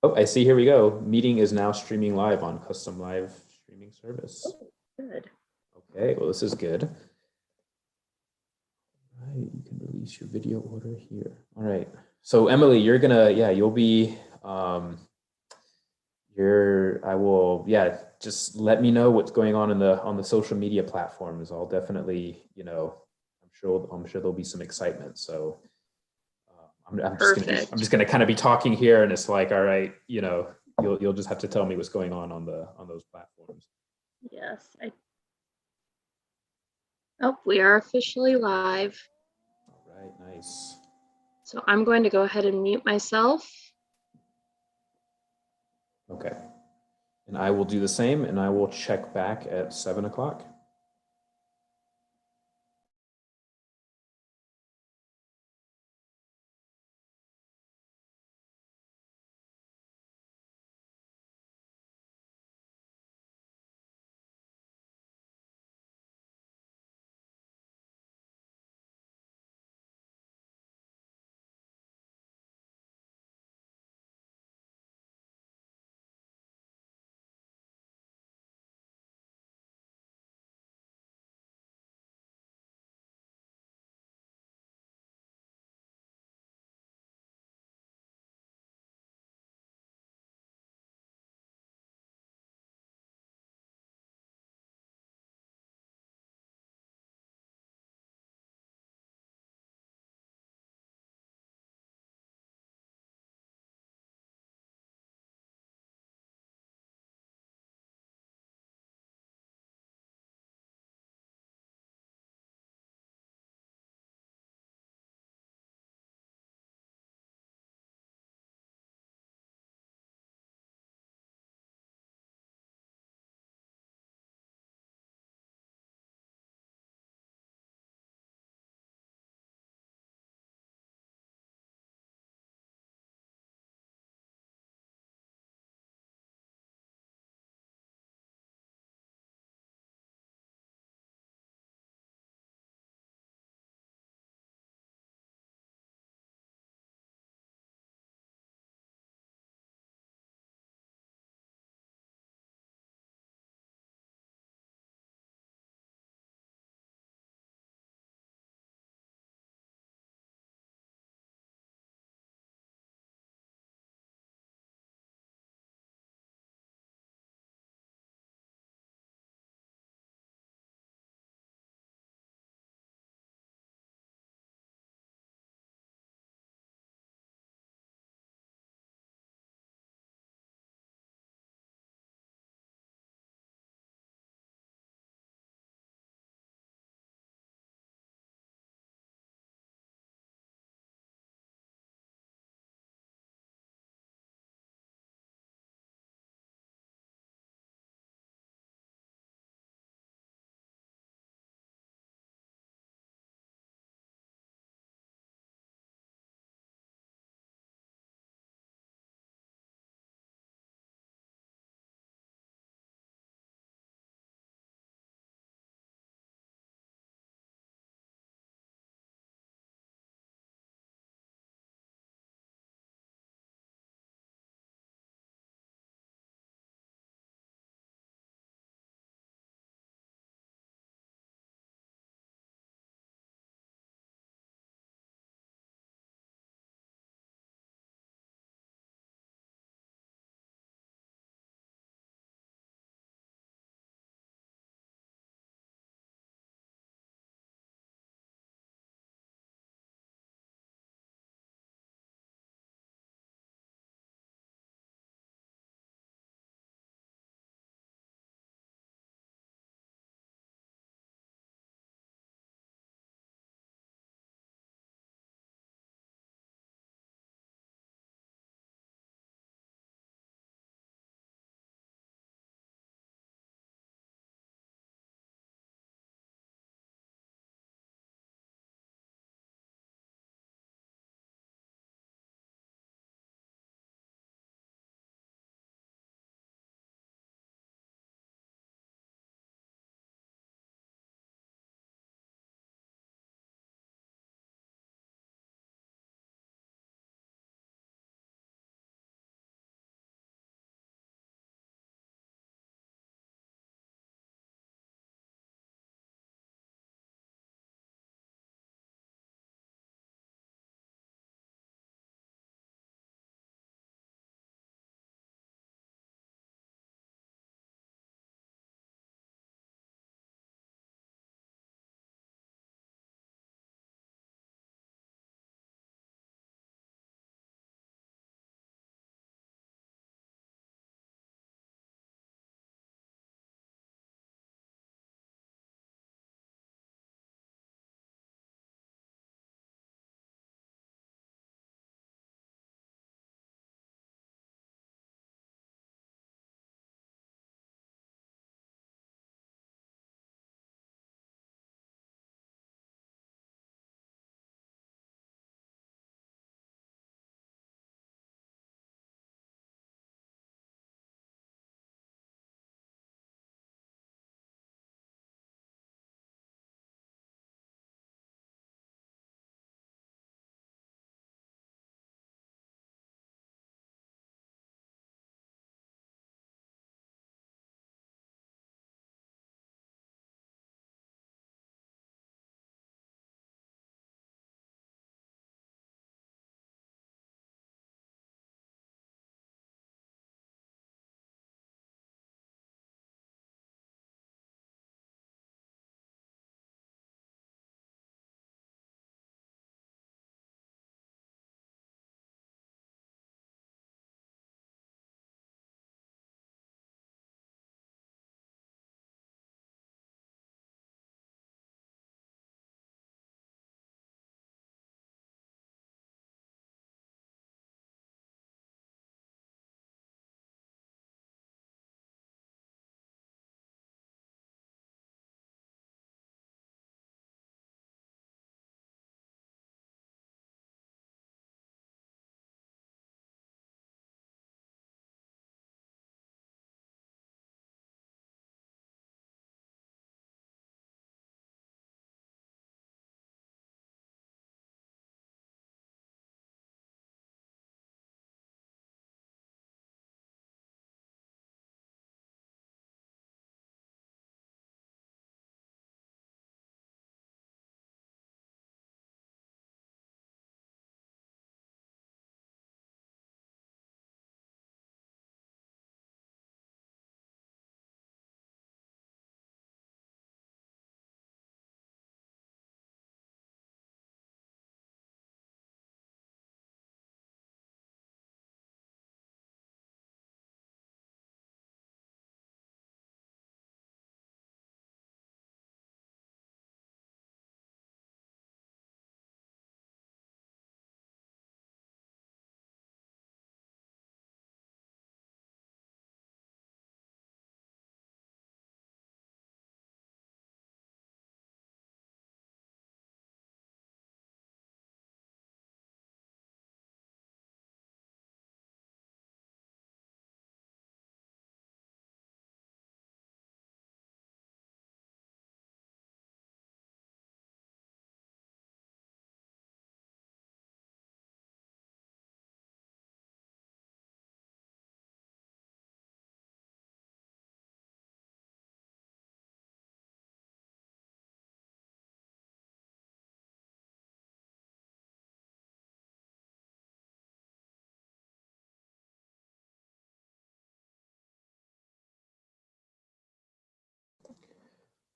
Oh, I see. Here we go. Meeting is now streaming live on custom live streaming service. Oh, good. Okay, well, this is good. Right, you can release your video order here. All right. So Emily, you're gonna, yeah, you'll be, I will, yeah, just let me know what's going on in the social media platforms. I'll definitely, I'm sure there'll be some excitement. So I'm Perfect. just gonna kind of be talking here, and it's like, all right, you'll just have to tell me what's going on those platforms. Yes. Oh, we are officially live. All right, nice. So I'm going to go ahead and mute myself. Okay, and I will do the same, and I will check back at 7 o'clock.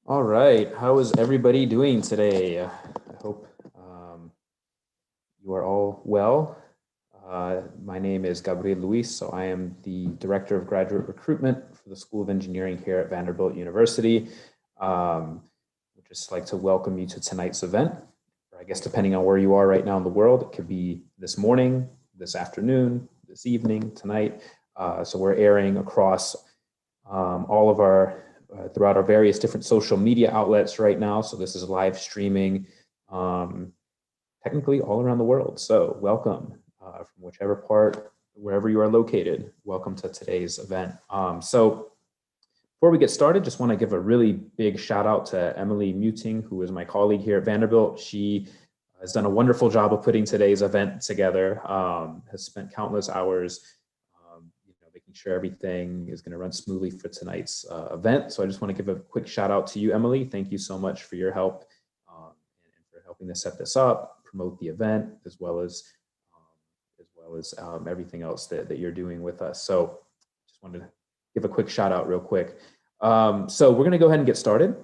All right, how is everybody doing today? I hope you are all well. My name is Gabriel Luis, so I am the Director of Graduate Recruitment for the School of Engineering here at Vanderbilt University. Would just like to welcome you to tonight's event, or I guess depending on where you are right now in the world, it could be this morning, this afternoon, this evening, tonight. So we're airing across all of our throughout our various different social media outlets right now. So this is live streaming technically all around the world. So welcome from whichever part, wherever you are located. Welcome to today's event. So before we get started, just want to give a really big shout out to Emily Muting, who is my colleague here at Vanderbilt. She has done a wonderful job of putting today's event together, has spent countless hours making sure everything is going to run smoothly for tonight's event. So I just want to give a quick shout out to you, Emily. Thank you so much for your help and for helping to set this up, promote the event, as well as everything else that you're doing with us. So just wanted to give a quick shout out real quick. So we're going to go ahead and get started.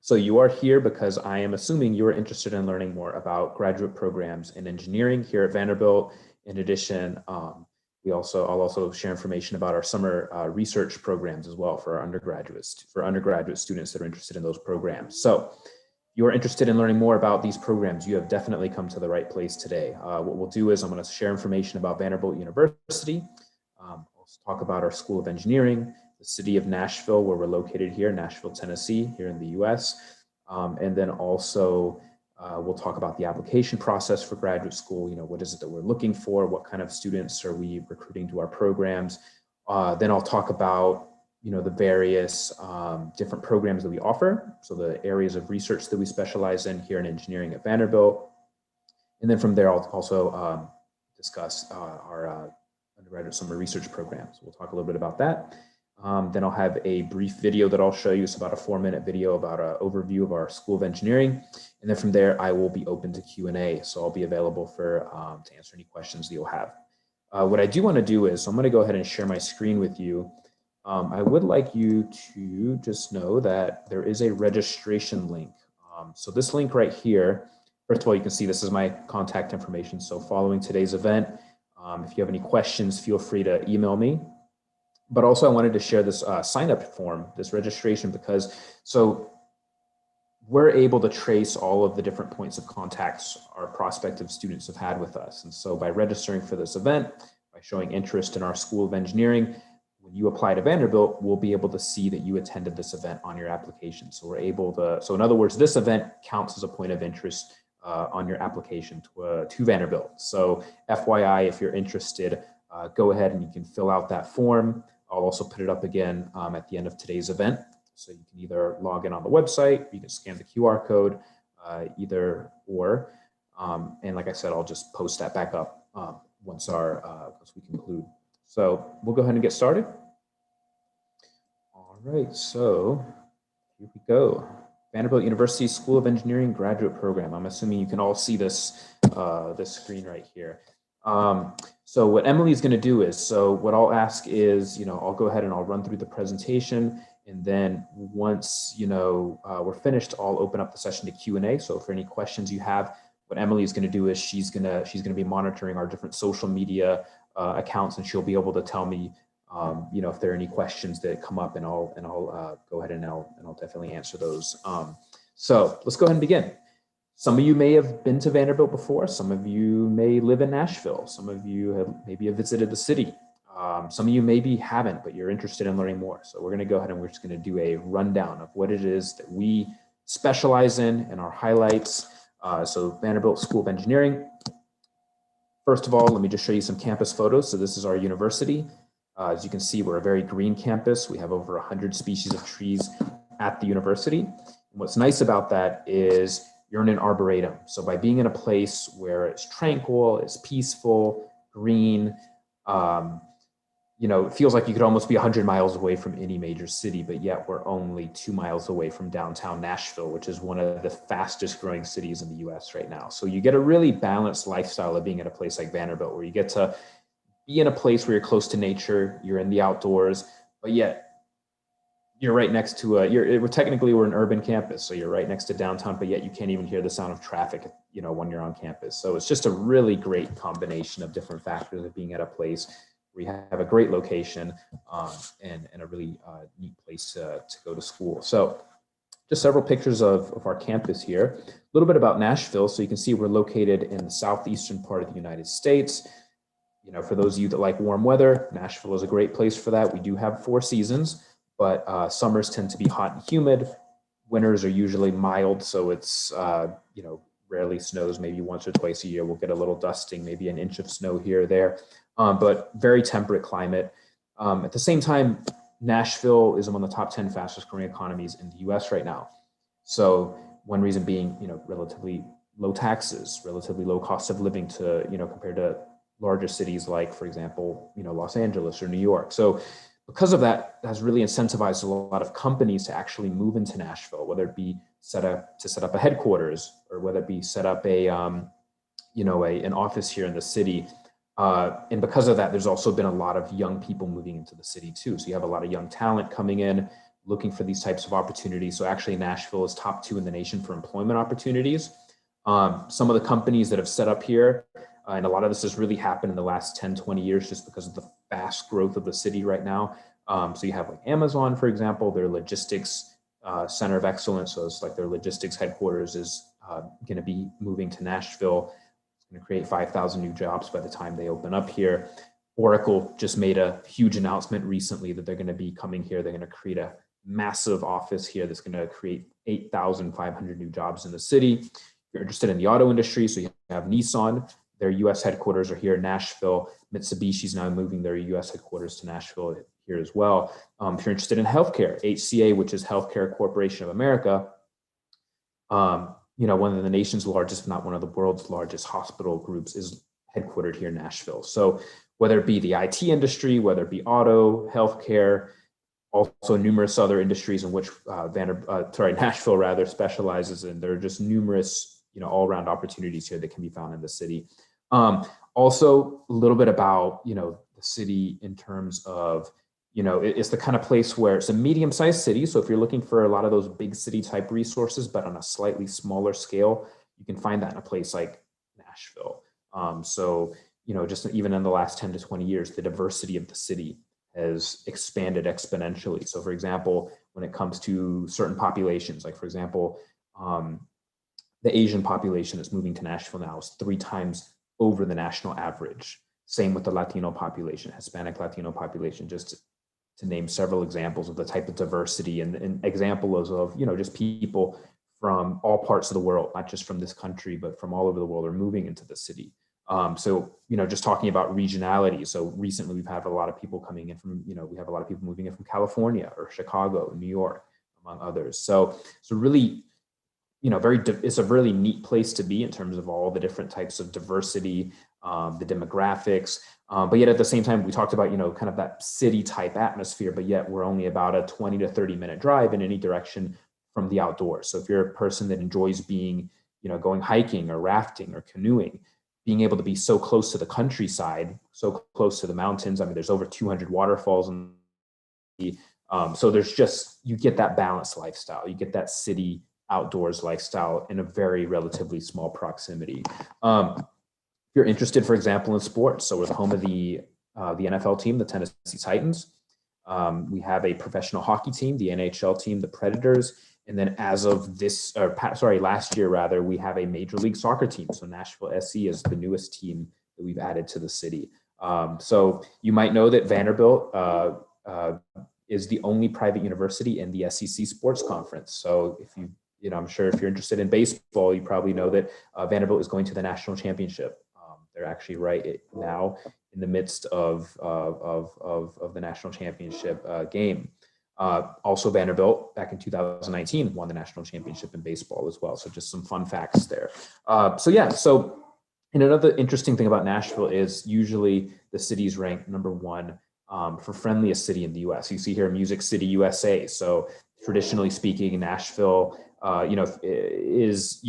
So you are here because I am assuming you are interested in learning more about graduate programs in engineering here at Vanderbilt. In addition, I'll also share information about our summer research programs as well for our undergraduate students that are interested in those programs. So if you are interested in learning more about these programs, you have definitely come to the right place today. What we'll do is I'm going to share information about Vanderbilt University. I'll talk about our School of Engineering, the city of Nashville, where we're located here, Nashville, Tennessee, here in the US. And then also we'll talk about the application process for graduate school. What is it that we're looking for? What kind of students are we recruiting to our programs? Then I'll talk about the various different programs that we offer. So the areas of research that we specialize in here in engineering at Vanderbilt. And then from there, I'll also discuss our undergraduate summer research programs. We'll talk a little bit about that. Then I'll have a brief video that I'll show you. It's about a 4-minute video about an overview of our School of Engineering. And then from there, I will be open to Q&A. So I'll be available to answer any questions that you'll have. What I do want to do is, so I'm going to go ahead and share my screen with you. I would like you to just know that there is a registration link. So this link right here, first of all, you can see this is my contact information. So following today's event, if you have any questions, feel free to email me. But also I wanted to share this sign up form, this registration, because so we're able to trace all of the different points of contacts our prospective students have had with us. And so by registering for this event, by showing interest in our School of Engineering, when you apply to Vanderbilt, we'll be able to see that you attended this event on your application. So we're able to, so in other words, this event counts as a point of interest on your application to Vanderbilt. So FYI, if you're interested, go ahead and you can fill out that form. I'll also put it up again at the end of today's event. So you can either log in on the website, you can scan the QR code, either or. And like I said, I'll just post that back up once we conclude. So we'll go ahead and get started. All right, so here we go. Vanderbilt University School of Engineering graduate program. I'm assuming you can all see this, this screen right here. So what Emily is going to do is, so what I'll ask is, I'll go ahead and I'll run through the presentation. And then once, we're finished, I'll open up the session to Q&A. So for any questions you have, what Emily is going to do is she's going to be monitoring our different social media accounts, and she'll be able to tell me, if there are any questions that come up, and I'll go ahead and I'll definitely answer those. So let's go ahead and begin. Some of you may have been to Vanderbilt before. Some of you may live in Nashville. Some of you maybe have visited the city. Some of you maybe haven't, but you're interested in learning more. So we're going to go ahead and we're just going to do a rundown of what it is that we specialize in and our highlights. So Vanderbilt School of Engineering. First of all, let me just show you some campus photos. So this is our university. As you can see, we're a very green campus. We have over 100 species of trees at the university. And what's nice about that is you're in an arboretum. So by being in a place where it's tranquil, it's peaceful, green, it feels like you could almost be 100 miles away from any major city, but yet we're only 2 miles away from downtown Nashville, which is one of the fastest growing cities in the US right now. So you get a really balanced lifestyle of being at a place like Vanderbilt, where you get to be in a place where you're close to nature, you're in the outdoors, but yet you're right next to we're an urban campus, so you're right next to downtown, but yet you can't even hear the sound of traffic, when you're on campus. So it's just a really great combination of different factors of being at a place where you have a great location and a really neat place to go to school. So just several pictures of our campus here. A little bit about Nashville. So you can see we're located in the southeastern part of the United States. For those of you that like warm weather, Nashville is a great place for that. We do have 4 seasons, but summers tend to be hot and humid. Winters are usually mild, so it's, rarely snows, maybe once or twice a year. We'll get a little dusting, maybe an inch of snow here or there, but very temperate climate. At the same time, Nashville is among the top 10 fastest growing economies in the US right now. So one reason being, relatively low taxes, relatively low cost of living to, compared to larger cities like, for example, Los Angeles or New York. So because of that, has really incentivized a lot of companies to actually move into Nashville, whether it be set up a headquarters or whether it be set up an office here in the city. And because of that, there's also been a lot of young people moving into the city too. So you have a lot of young talent coming in, looking for these types of opportunities. So actually Nashville is top 2 in the nation for employment opportunities. Some of the companies that have set up here, and a lot of this has really happened in the last 10, 20 years just because of the fast growth of the city right now. So you have like Amazon, for example, their logistics center of excellence. So it's like their logistics headquarters is going to be moving to Nashville. It's going to create 5,000 new jobs by the time they open up here. Oracle just made a huge announcement recently that they're going to be coming here. They're going to create a massive office here that's going to create 8,500 new jobs in the city. If you're interested in the auto industry, so you have Nissan. Their US headquarters are here in Nashville. Mitsubishi's now moving their US headquarters to Nashville here as well. If you're interested in healthcare, HCA, which is Healthcare Corporation of America, one of the nation's largest, if not one of the world's largest hospital groups, is headquartered here in Nashville. So whether it be the IT industry, whether it be auto, healthcare, also numerous other industries in which Nashville rather specializes in, there are just numerous all-around opportunities here that can be found in the city. Also, a little bit about, the city in terms of, it's the kind of place where it's a medium-sized city. So if you're looking for a lot of those big city type resources, but on a slightly smaller scale, you can find that in a place like Nashville. So, just even in the last 10 to 20 years, the diversity of the city has expanded exponentially. So for example, when it comes to certain populations, like for example, the Asian population that's moving to Nashville now is 3 times over the national average. Same with the Latino population, Hispanic Latino population, just to name several examples of the type of diversity and examples of, just people from all parts of the world, not just from this country, but from all over the world are moving into the city. So, just talking about regionality. So recently we've had a lot of people coming in from, we have a lot of people moving in from California or Chicago, New York, among others. So really, it's a really neat place to be in terms of all the different types of diversity, the demographics. But yet at the same time, we talked about, kind of that city type atmosphere, but yet we're only about a 20 to 30 minute drive in any direction from the outdoors. So if you're a person that enjoys being, going hiking or rafting or canoeing, being able to be so close to the countryside, so close to the mountains. I mean, there's over 200 waterfalls in the so there's just, you get that balanced lifestyle. You get that city outdoors lifestyle in a very relatively small proximity. If you're interested, for example, in sports, so we're the home of the NFL team, the Tennessee Titans. We have a professional hockey team, the NHL team, the Predators. And then as of last year rather, we have a Major League Soccer team. So Nashville SC is the newest team that we've added to the city. So you might know that Vanderbilt is the only private university in the SEC Sports Conference. So if I'm sure if you're interested in baseball, you probably know that Vanderbilt is going to the national championship. They're actually right now in the midst of the national championship game. Also, Vanderbilt back in 2019 won the national championship in baseball as well. So just some fun facts there. And another interesting thing about Nashville is usually the city's ranked number 1 for friendliest city in the US. You see here Music City, USA. So traditionally speaking, Nashville, is,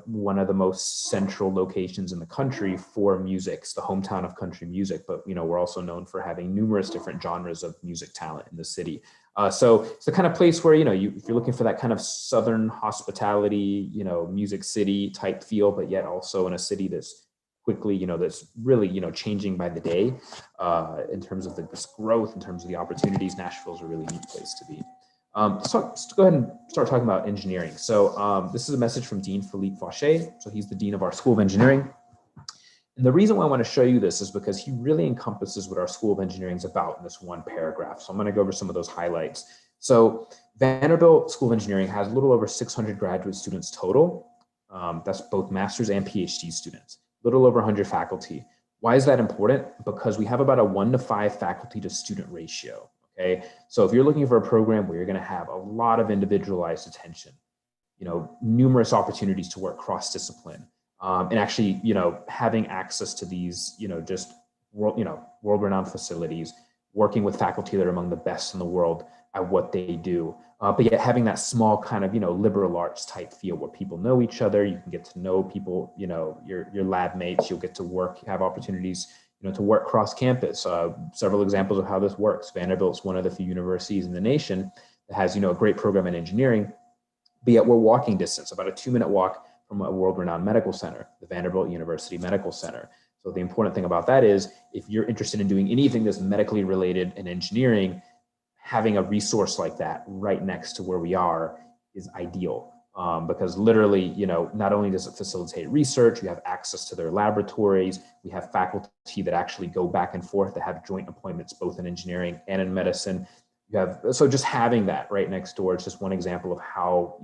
one of the most central locations in the country for music. It's the hometown of country music, but, we're also known for having numerous different genres of music talent in the city. So it's the kind of place where, if you're looking for that kind of Southern hospitality, Music City type feel, but yet also in a city that's quickly, that's really, changing by the day in terms of this growth, in terms of the opportunities, Nashville is a really neat place to be. So let's go ahead and start talking about engineering. So this is a message from Dean Philippe Fauché. So he's the Dean of our School of Engineering. And the reason why I want to show you this is because he really encompasses what our School of Engineering is about in this one paragraph. So I'm going to go over some of those highlights. So Vanderbilt School of Engineering has a little over 600 graduate students total. That's both master's and PhD students, a little over 100 faculty. Why is that important? Because we have about a 1-to-5 faculty to student ratio. Okay, so if you're looking for a program where you're going to have a lot of individualized attention, numerous opportunities to work cross-discipline, and actually, having access to these, just world-renowned facilities, working with faculty that are among the best in the world at what they do, but yet having that small kind of, liberal arts type feel where people know each other, you can get to know people, your lab mates, you'll get to work, you have opportunities, to work cross campus. Several examples of how this works. Vanderbilt's one of the few universities in the nation that has, a great program in engineering, but yet we're walking distance, about a 2-minute walk from a world-renowned medical center, the Vanderbilt University Medical Center. So the important thing about that is if you're interested in doing anything that's medically related in engineering, having a resource like that right next to where we are is ideal. Because literally, not only does it facilitate research, you have access to their laboratories, we have faculty that actually go back and forth that have joint appointments both in engineering and in medicine. So just having that right next door is just one example of how,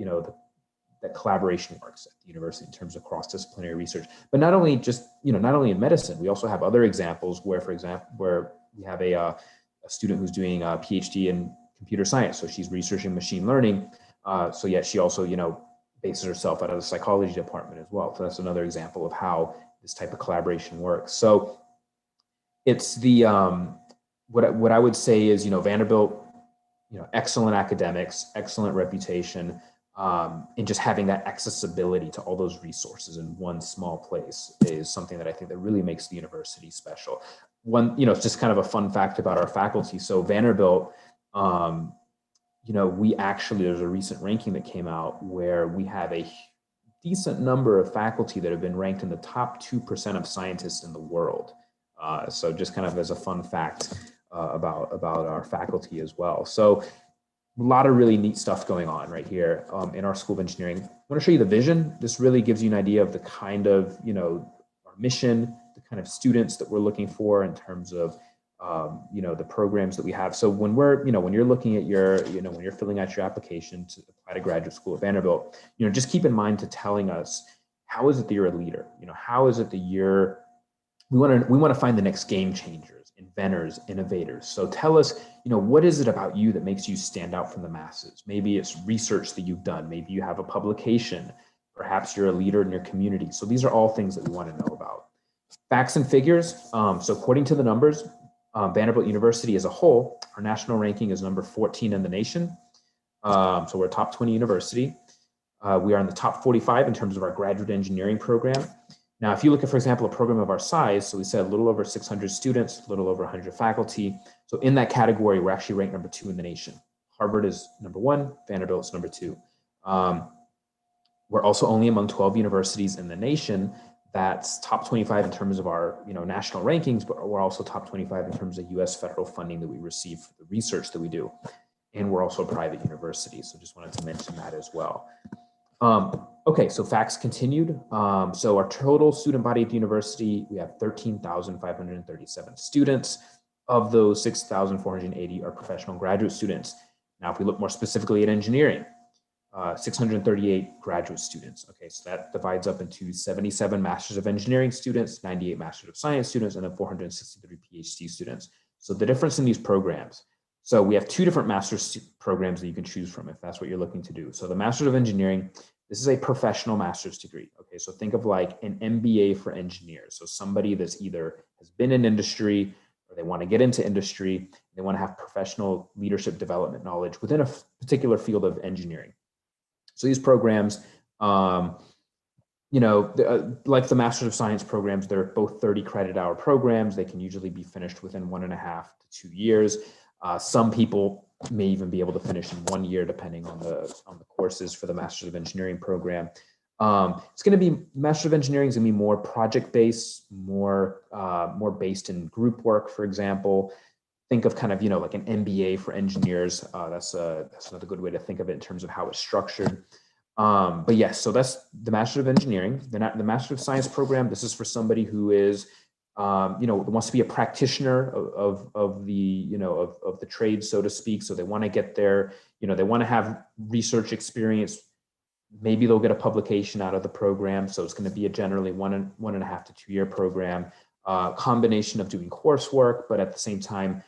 that collaboration works at the university in terms of cross-disciplinary research. But not only in medicine, we also have other examples where, for example, where we have a student who's doing a PhD in computer science. So she's researching machine learning. So yet she also, bases herself out of the psychology department as well. So that's another example of how this type of collaboration works. So it's the, what I would say is, Vanderbilt, excellent academics, excellent reputation, and just having that accessibility to all those resources in one small place is something that I think that really makes the university special. One, it's just kind of a fun fact about our faculty. So Vanderbilt, we actually, there's a recent ranking that came out where we have a decent number of faculty that have been ranked in the top 2% of scientists in the world. So just kind of as a fun fact about our faculty as well. So a lot of really neat stuff going on right here in our School of Engineering. I want to show you the vision. This really gives you an idea of the kind of, our mission, the kind of students that we're looking for in terms of, the programs that we have. So when when you're looking at your, when you're filling out your application to apply to graduate school at Vanderbilt, just keep in mind to telling us, how is it that you're a leader? How is it that we want to find the next game changers, inventors, innovators. So tell us, what is it about you that makes you stand out from the masses? Maybe it's research that you've done. Maybe you have a publication. Perhaps you're a leader in your community. So these are all things that we want to know about. Facts and figures. So according to the numbers, Vanderbilt University as a whole, our national ranking is number 14 in the nation. So we're a top 20 university. We are in the top 45 in terms of our graduate engineering program. Now, if you look at, for example, a program of our size, so we said a little over 600 students, a little over 100 faculty. So in that category, we're actually ranked number 2 in the nation. Harvard is number 1, Vanderbilt is number 2. We're also only among 12 universities in the nation that's top 25 in terms of our national rankings, but we're also top 25 in terms of US federal funding that we receive for the research that we do. And we're also a private university. So just wanted to mention that as well. Okay, so facts continued. So our total student body at the university, we have 13,537 students. Of those, 6,480 are professional graduate students. Now, if we look more specifically at engineering, 638 graduate students. Okay, so that divides up into 77 Masters of Engineering students, 98 Masters of Science students, and then 463 PhD students. So the difference in these programs. So we have 2 different master's programs that you can choose from if that's what you're looking to do. So the Masters of Engineering, this is a professional master's degree. Okay, so think of like an MBA for engineers. So somebody that's either has been in industry or they want to get into industry. They want to have professional leadership development knowledge within a particular field of engineering. So these programs, like the Master's of Science programs, they're both 30 credit hour programs. They can usually be finished within 1.5 to 2 years. Some people may even be able to finish in 1 year, depending on the courses for the Master's of Engineering program. It's going to be, Master of Engineering is going to be more project-based, more based in group work, for example. Think of kind of, like an MBA for engineers. That's another good way to think of it in terms of how it's structured. But yes, so that's the Master of Engineering. The Master of Science program, this is for somebody who is, wants to be a practitioner of the trade, so to speak. So they want to get there, they want to have research experience. Maybe they'll get a publication out of the program. So it's going to be a generally 1.5 to 2 year program, combination of doing coursework, but at the same time,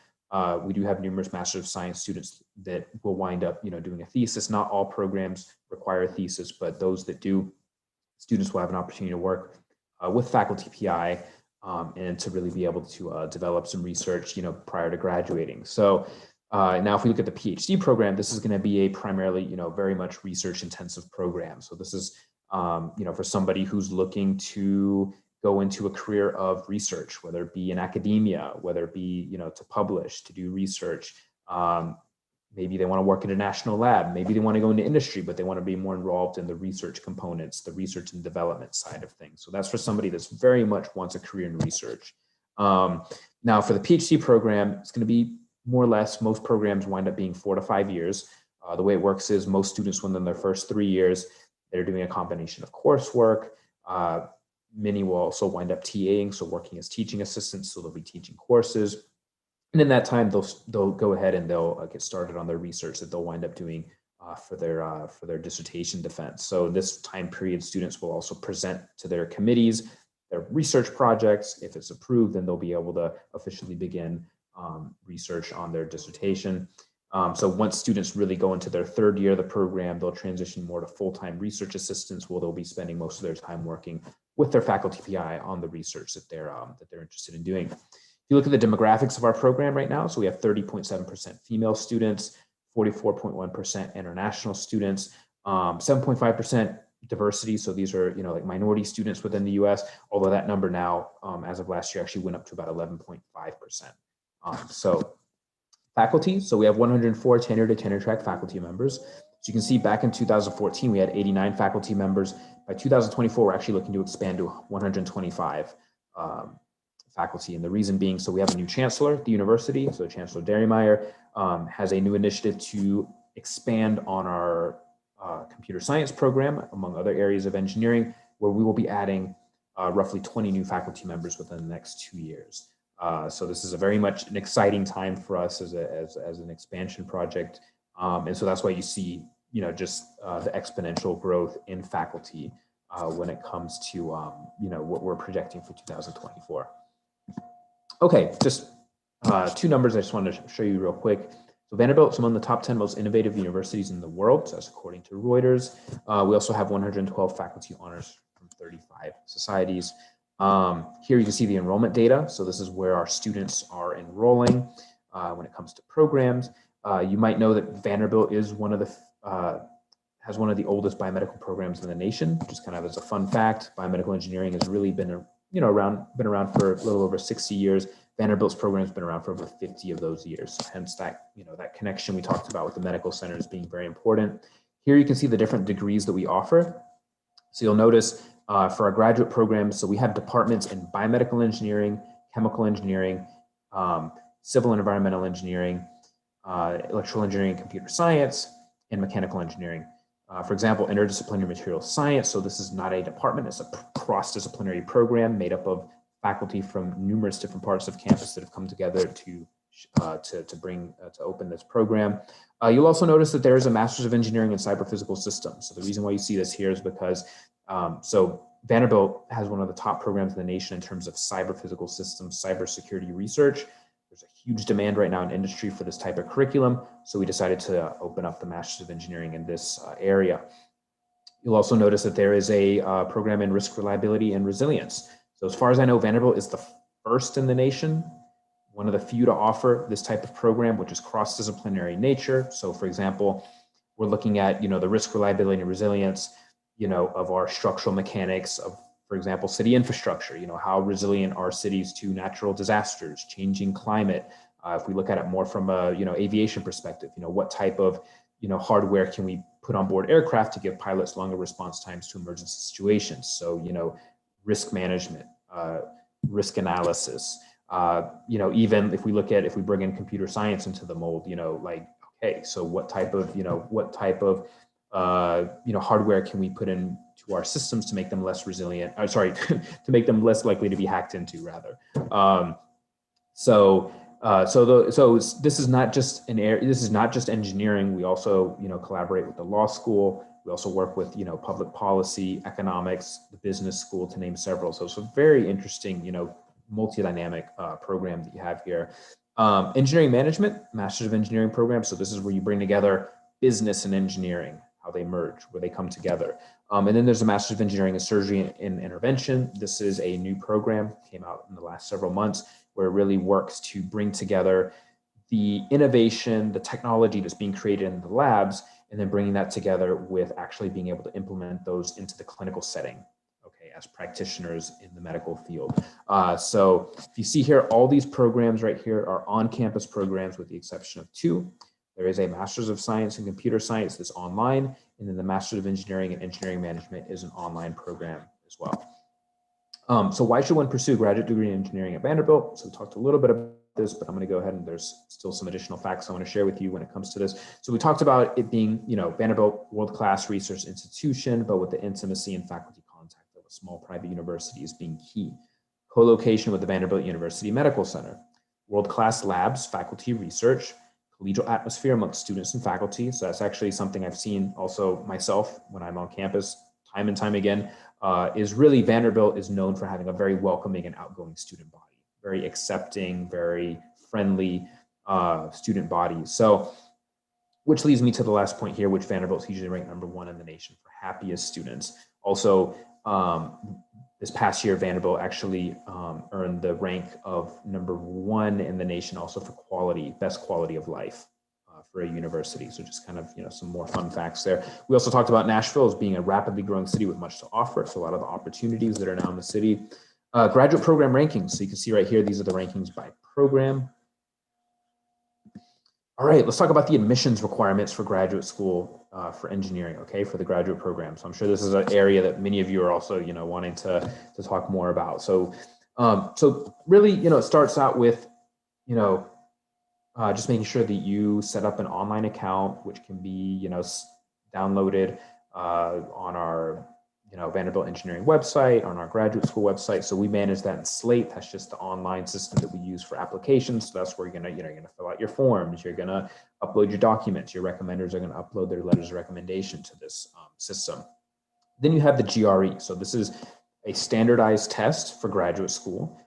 we do have numerous Master of Science students that will wind up, doing a thesis. Not all programs require a thesis, but those that do, students will have an opportunity to work with faculty PI and to really be able to develop some research, prior to graduating. So now if we look at the PhD program, this is going to be a primarily, very much research intensive program. So this is, for somebody who's looking to go into a career of research, whether it be in academia, whether it be, to publish, to do research. Maybe they want to work in a national lab. Maybe they want to go into industry, but they want to be more involved in the research components, the research and development side of things. So that's for somebody that's very much wants a career in research. Now for the PhD program, it's going to be more or less, most programs wind up being 4 to 5 years. The way it works is most students, within their first 3 years, they're doing a combination of coursework. Many will also wind up TAing, so working as teaching assistants, so they'll be teaching courses. And in that time, they'll go ahead and they'll get started on their research that they'll wind up doing for their dissertation defense. So this time period, students will also present to their committees their research projects. If it's approved, then they'll be able to officially begin research on their dissertation. So once students really go into their 3rd year of the program, they'll transition more to full-time research assistants, where they'll be spending most of their time working with their faculty PI on the research that they're interested in doing. If you look at the demographics of our program right now, so we have 30.7% female students, 44.1% international students, 7.5% diversity. So these are, like minority students within the US, although that number now, as of last year, actually went up to about 11.5%. So faculty, so we have 104 tenure to tenure track faculty members. So you can see back in 2014, we had 89 faculty members. By 2024, we're actually looking to expand to 125 faculty. And the reason being, so we have a new chancellor at the university. So Chancellor Derrymeyer has a new initiative to expand on our computer science program, among other areas of engineering, where we will be adding roughly 20 new faculty members within the next 2 years. So this is a very much an exciting time for us as an expansion project. And so that's why you see, just the exponential growth in faculty when it comes to, what we're projecting for 2024. Okay, just 2 numbers I just wanted to show you real quick. So Vanderbilt is one of the top 10 most innovative universities in the world. So that's according to Reuters. We also have 112 faculty honors from 35 societies. Here you can see the enrollment data. So this is where our students are enrolling when it comes to programs. You might know that Vanderbilt is has one of the oldest biomedical programs in the nation. Just kind of as a fun fact, biomedical engineering has really been around for a little over 60 years. Vanderbilt's program has been around for over 50 of those years. Hence that, that connection we talked about with the medical centers being very important. Here you can see the different degrees that we offer. So you'll notice for our graduate programs, so we have departments in biomedical engineering, chemical engineering, civil and environmental engineering, electrical engineering, computer science, and mechanical engineering. For example, interdisciplinary material science. So this is not a department, it's a cross-disciplinary program made up of faculty from numerous different parts of campus that have come together to open this program. You'll also notice that there is a Master's of Engineering in Cyber-Physical Systems. So the reason why you see this here is because so Vanderbilt has one of the top programs in the nation in terms of cyber-physical systems, cybersecurity research. There's a huge demand right now in industry for this type of curriculum. So we decided to open up the Master's of Engineering in this area. You'll also notice that there is a program in risk reliability and resilience. So as far as I know, Vanderbilt is the first in the nation one of the few to offer this type of program, which is cross-disciplinary nature. So for example, we're looking at, the risk, reliability, and resilience, of our structural mechanics of, for example, city infrastructure, how resilient are cities to natural disasters, changing climate. If we look at it more from a, aviation perspective, what type of, hardware can we put on board aircraft to give pilots longer response times to emergency situations? So, risk management, risk analysis, even if we bring in computer science into the mold, okay, so what type of, hardware can we put into our systems to make them less resilient, to make them less likely to be hacked into, rather. So this is not just this is not just engineering. We also, collaborate with the law school. We also work with, public policy, economics, the business school, to name several. So it's a very interesting, multi-dynamic program that you have here. Engineering management, Master's of Engineering program. So this is where you bring together business and engineering, how they merge, where they come together. And then there's a Master's of Engineering in Surgery and Intervention. This is a new program, came out in the last several months, where it really works to bring together the innovation, the technology that's being created in the labs, and then bringing that together with actually being able to implement those into the clinical setting, okay, as practitioners in the medical field. So if you see here, all these programs right here are on-campus programs with the exception of two. There is a Master's of Science in Computer Science that's online, and then the Master's of Engineering and Engineering Management is an online program as well. So why should one pursue a graduate degree in engineering at Vanderbilt? So we talked a little bit about this, but I'm going to go ahead, and there's still some additional facts I want to share with you when it comes to this. So we talked about it being, Vanderbilt, world-class research institution, but with the intimacy and faculty contact of a small private university is being key. Co-location with the Vanderbilt University Medical Center, world-class labs, faculty research, collegial atmosphere amongst students and faculty. So that's actually something I've seen also myself when I'm on campus time and time again, is really Vanderbilt is known for having a very welcoming and outgoing student body, very accepting, very friendly student body. So, which leads me to the last point here, which Vanderbilt's usually ranked #1 in the nation for happiest students. Also, this past year, Vanderbilt actually earned the rank of #1 in the nation also for quality, best quality of life for a university. So just kind of, some more fun facts there. We also talked about Nashville as being a rapidly growing city with much to offer. So a lot of the opportunities that are now in the city. Graduate program rankings. So you can see right here, these are the rankings by program. All right, let's talk about the admissions requirements for graduate school for engineering, okay, for the graduate program. So I'm sure this is an area that many of you are also, wanting to talk more about. So, so really, it starts out with, just making sure that you set up an online account, which can be, downloaded on our, Vanderbilt Engineering website, on our graduate school website. So we manage that in Slate. That's just the online system that we use for applications. So that's where you're gonna fill out your forms. You're gonna upload your documents. Your recommenders are gonna upload their letters of recommendation to this system. Then you have the GRE. So this is a standardized test for graduate school.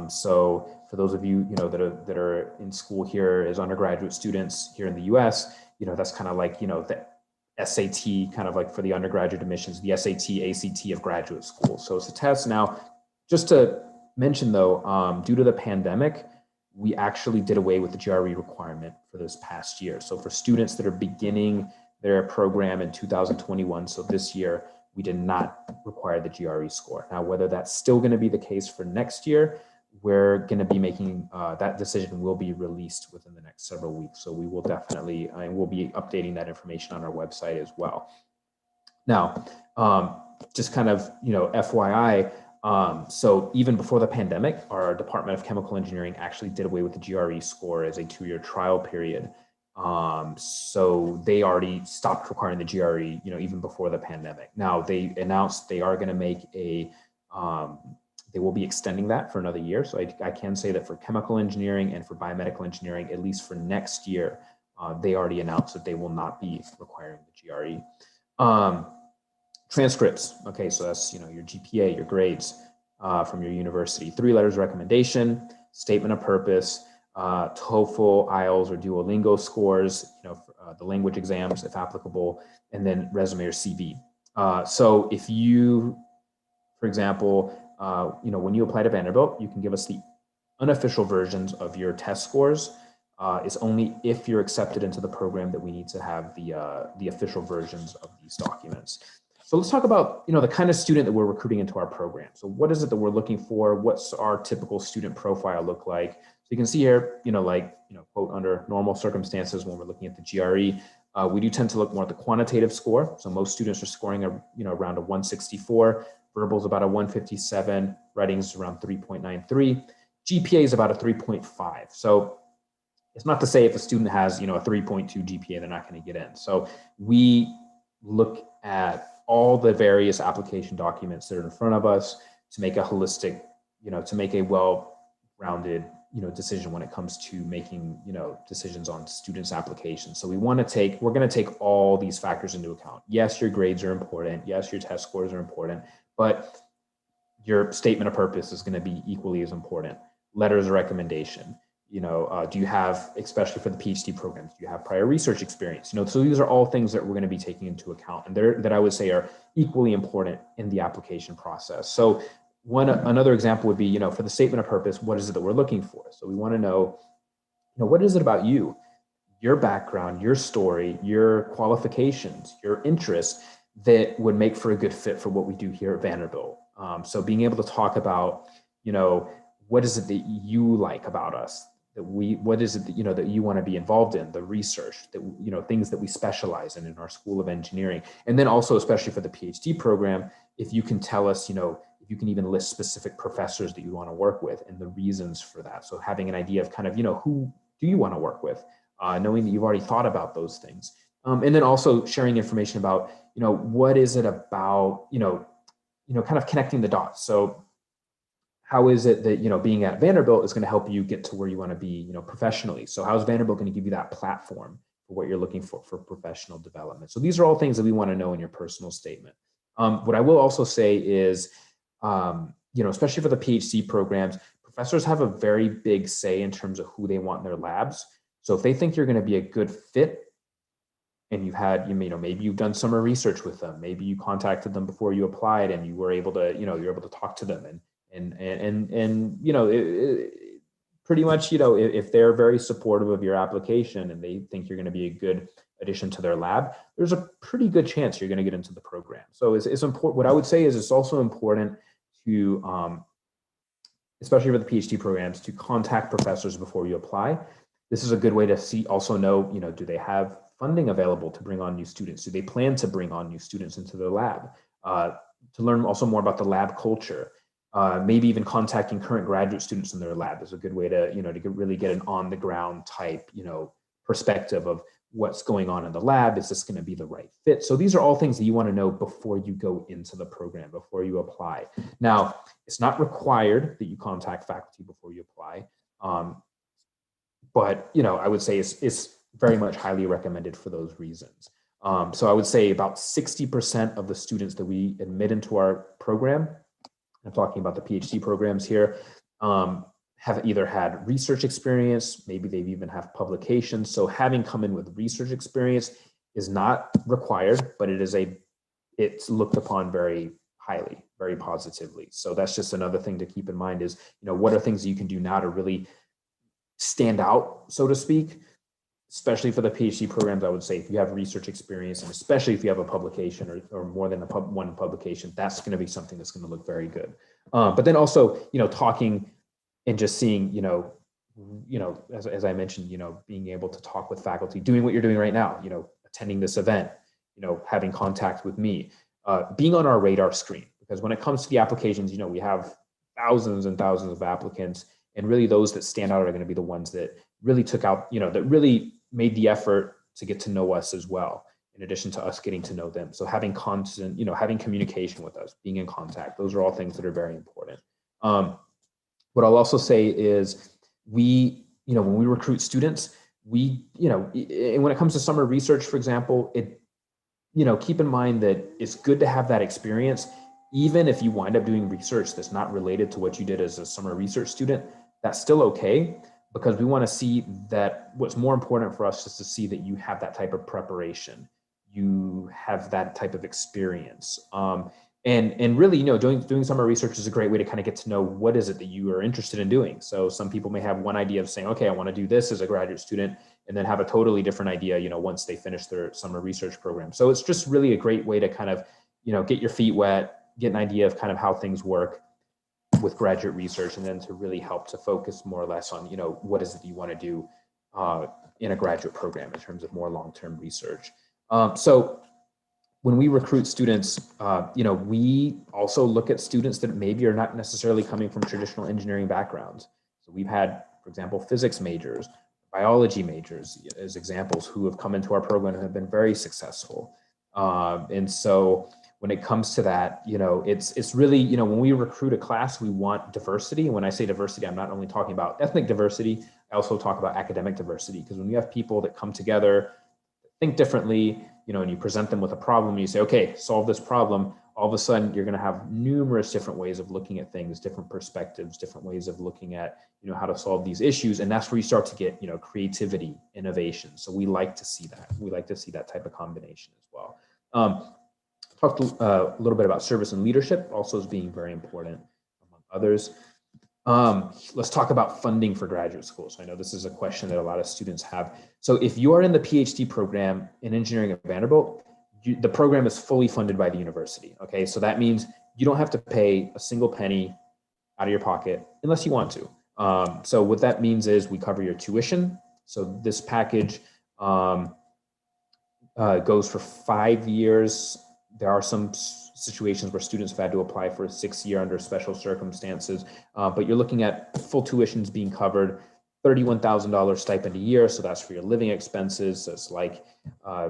So for those of you, that are in school here as undergraduate students here in the US, that's kind of like, the SAT, kind of like for the undergraduate admissions, the SAT, ACT of graduate school. So it's a test. Now, just to mention though, due to the pandemic, we actually did away with the GRE requirement for this past year. So for students that are beginning their program in 2021, so this year, we did not require the GRE score. Now, whether that's still going to be the case for next year, we're going to be making that decision will be released within the next several weeks. So we will definitely, we'll be updating that information on our website as well. Now, just kind of, FYI, so even before the pandemic, our Department of Chemical Engineering actually did away with the GRE score as a 2-year trial period. So they already stopped requiring the GRE, even before the pandemic. Now they announced they are going to make a, they will be extending that for another year. So I can say that for chemical engineering and for biomedical engineering, at least for next year, they already announced that they will not be requiring the GRE. Transcripts. Okay, so that's, your GPA, your grades from your university. 3 letters of recommendation, statement of purpose, TOEFL, IELTS, or Duolingo scores, the language exams if applicable, and then resume or CV. So if you, for example, when you apply to Vanderbilt, you can give us the unofficial versions of your test scores. It's only if you're accepted into the program that we need to have the official versions of these documents. So let's talk about, the kind of student that we're recruiting into our program. So what is it that we're looking for? What's our typical student profile look like? So you can see here, quote, under normal circumstances when we're looking at the GRE, we do tend to look more at the quantitative score. So most students are scoring around a 164, verbal is about a 157, writing is around 3.93, GPA is about a 3.5. So it's not to say if a student has, a 3.2 GPA, they're not going to get in. So we look at all the various application documents that are in front of us to make a holistic, to make a well-rounded, decision when it comes to making, decisions on students' applications. So we're going to take all these factors into account. Yes, your grades are important. Yes, your test scores are important, but your statement of purpose is going to be equally as important. Letters of recommendation. Do you have, especially for the PhD programs, do you have prior research experience? So these are all things that we're going to be taking into account, and that I would say are equally important in the application process. So another example would be, for the statement of purpose, what is it that we're looking for? So we want to know, what is it about you, your background, your story, your qualifications, your interests that would make for a good fit for what we do here at Vanderbilt. So being able to talk about, what is it that you like about us? What is it that, that you want to be involved in, the research that, things that we specialize in our School of Engineering. And then also, especially for the PhD program, if you can tell us, if you can even list specific professors that you want to work with and the reasons for that. So having an idea of kind of, who do you want to work with, knowing that you've already thought about those things. And then also sharing information about, what is it about, kind of connecting the dots. So how is it that, being at Vanderbilt is going to help you get to where you want to be, professionally? So how is Vanderbilt going to give you that platform for what you're looking for professional development? So these are all things that we want to know in your personal statement. What I will also say is, especially for the PhD programs, professors have a very big say in terms of who they want in their labs. So if they think you're going to be a good fit, and you've had, maybe you've done summer research with them, maybe you contacted them before you applied, and you were able to, you're able to talk to them, and pretty much, if they're very supportive of your application and they think you're going to be a good addition to their lab, there's a pretty good chance you're going to get into the program. So it's important. What I would say is it's also important to, especially for the PhD programs, to contact professors before you apply. This is a good way to also know, do they have funding available to bring on new students? Do they plan to bring on new students into their lab? To learn also more about the lab culture. Maybe even contacting current graduate students in their lab is a good way to, to really get an on the ground type, perspective of what's going on in the lab. Is this going to be the right fit? So these are all things that you want to know before you go into the program, before you apply. Now, it's not required that you contact faculty before you apply. But, I would say it's very much highly recommended for those reasons. So I would say about 60% of the students that we admit into our program, I'm talking about the PhD programs here, have either had research experience, maybe they've even have publications. So having come in with research experience is not required, but it's looked upon very highly, very positively. So that's just another thing to keep in mind is, what are things that you can do now to really stand out, so to speak, especially for the PhD programs. I would say if you have research experience, and especially if you have a publication or more than one publication, that's going to be something that's going to look very good. But then also, talking and just seeing, as I mentioned, being able to talk with faculty, doing what you're doing right now, attending this event, having contact with me, being on our radar screen, because when it comes to the applications, we have thousands and thousands of applicants, and really those that stand out are going to be the ones that really took out, that really made the effort to get to know us as well, in addition to us getting to know them. So having constant, having communication with us, being in contact, those are all things that are very important. What I'll also say is when we recruit students, and when it comes to summer research, for example, keep in mind that it's good to have that experience, even if you wind up doing research that's not related to what you did as a summer research student. That's still okay, because we want to see that what's more important for us is to see that you have that type of preparation, you have that type of experience. And really, doing summer research is a great way to kind of get to know what is it that you are interested in doing. So some people may have one idea of saying, okay, I want to do this as a graduate student, and then have a totally different idea, once they finish their summer research program. So it's just really a great way to kind of, get your feet wet, get an idea of kind of how things work with graduate research, and then to really help to focus more or less on, what is it that you want to do in a graduate program in terms of more long-term research. So when we recruit students, we also look at students that maybe are not necessarily coming from traditional engineering backgrounds. So we've had, for example, physics majors, biology majors as examples who have come into our program and have been very successful. And so when it comes to that, it's really, when we recruit a class, we want diversity. And when I say diversity, I'm not only talking about ethnic diversity, I also talk about academic diversity, because when you have people that come together, think differently, and you present them with a problem, and you say, okay, solve this problem, all of a sudden you're going to have numerous different ways of looking at things, different perspectives, different ways of looking at, how to solve these issues. And that's where you start to get, creativity, innovation. So we like to see that. We like to see that type of combination as well. Talked a little bit about service and leadership also as being very important among others. Let's talk about funding for graduate school. So I know this is a question that a lot of students have. So if you are in the PhD program in engineering at Vanderbilt, the program is fully funded by the university. Okay, so that means you don't have to pay a single penny out of your pocket unless you want to. So what that means is we cover your tuition. So this package goes for 5 years. There are some situations where students have had to apply for a 6th year under special circumstances, but you're looking at full tuitions being covered, $31,000 stipend a year. So that's for your living expenses. So it's like, in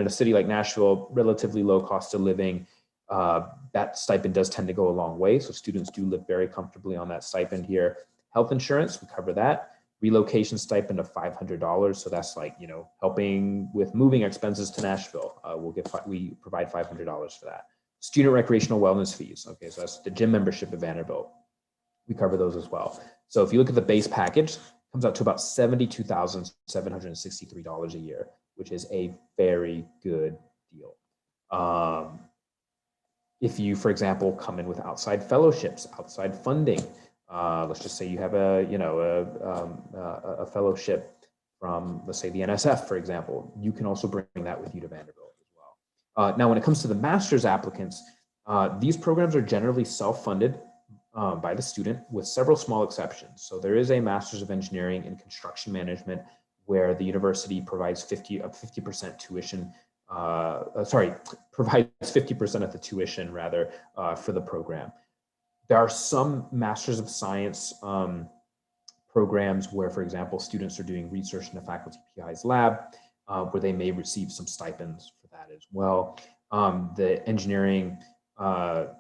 a city like Nashville, relatively low cost of living. That stipend does tend to go a long way. So students do live very comfortably on that stipend here. Health insurance, we cover that. Relocation stipend of $500. So that's like, helping with moving expenses to Nashville. We provide $500 for that. Student recreational wellness fees. Okay, so that's the gym membership at Vanderbilt. We cover those as well. So if you look at the base package, it comes out to about $72,763 a year, which is a very good deal. If you, for example, come in with outside fellowships, outside funding, let's just say you have a fellowship from, let's say, the NSF, for example, you can also bring that with you to Vanderbilt as well. Now, when it comes to the master's applicants, these programs are generally self-funded by the student with several small exceptions. So there is a Master's of Engineering in Construction Management where the university provides 50% tuition, provides 50% of the tuition rather for the program. There are some Masters of Science programs where, for example, students are doing research in the faculty PI's lab, where they may receive some stipends for that as well. The engineering, the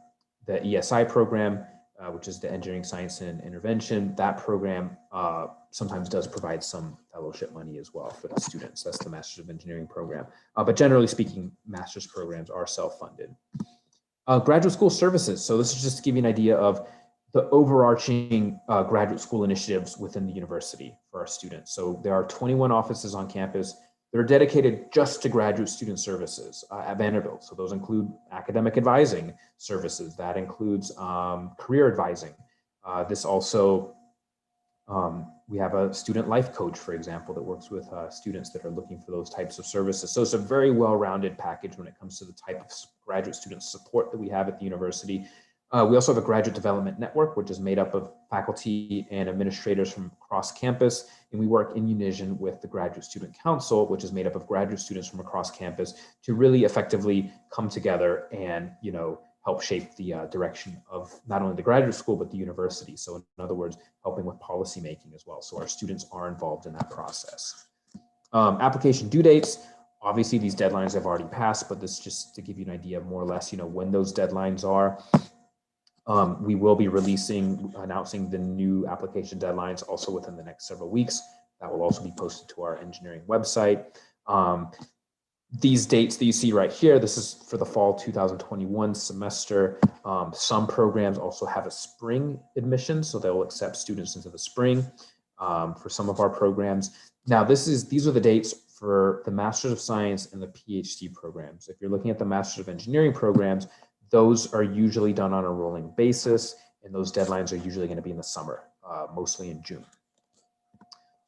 ESI program, which is the Engineering Science and Intervention, that program sometimes does provide some fellowship money as well for the students. That's the Masters of Engineering program. But generally speaking, master's programs are self-funded. Graduate school services. So this is just to give you an idea of the overarching graduate school initiatives within the university for our students. So there are 21 offices on campus that are dedicated just to graduate student services at Vanderbilt. So those include academic advising services. That includes career advising. This also, we have a student life coach, for example, that works with students that are looking for those types of services. So it's a very well-rounded package when it comes to the type of graduate student support that we have at the university. We also have a graduate development network, which is made up of faculty and administrators from across campus. And we work in unison with the Graduate Student Council, which is made up of graduate students from across campus to really effectively come together and, help shape the direction of not only the graduate school, but the university. So in other words, helping with policy making as well. So our students are involved in that process. Application due dates. Obviously, these deadlines have already passed, but this is just to give you an idea of more or less, when those deadlines are. We will be announcing the new application deadlines also within the next several weeks. That will also be posted to our engineering website. These dates that you see right here, this is for the fall 2021 semester. Some programs also have a spring admission, so they will accept students into the spring for some of our programs. Now, these are the dates for the Masters of Science and the PhD programs. If you're looking at the Masters of Engineering programs, those are usually done on a rolling basis, and those deadlines are usually going to be in the summer, mostly in June.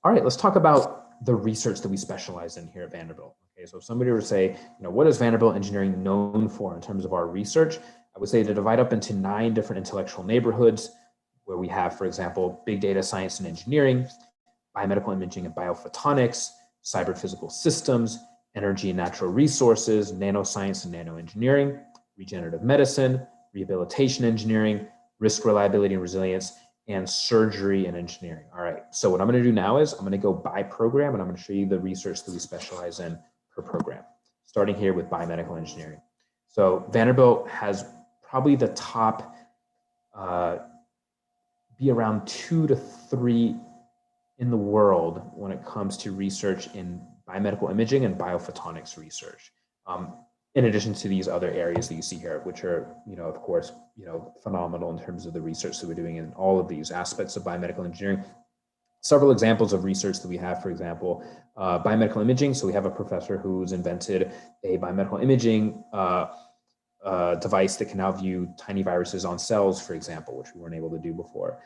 All right, let's talk about the research that we specialize in here at Vanderbilt. Okay, so if somebody were to say, what is Vanderbilt Engineering known for in terms of our research? I would say to divide up into 9 different intellectual neighborhoods where we have, for example, big data science and engineering, biomedical imaging and biophotonics, cyber physical systems, energy and natural resources, nanoscience and nanoengineering, regenerative medicine, rehabilitation engineering, risk reliability and resilience, and surgery and engineering. All right, so what I'm going to do now is I'm going to go by program, and I'm going to show you the research that we specialize in per program, starting here with biomedical engineering. So Vanderbilt has probably the top, be around 2 to 3 in the world when it comes to research in biomedical imaging and biophotonics research. In addition to these other areas that you see here, which are, of course, phenomenal in terms of the research that we're doing in all of these aspects of biomedical engineering. Several examples of research that we have, for example, biomedical imaging. So we have a professor who's invented a biomedical imaging device that can now view tiny viruses on cells, for example, which we weren't able to do before.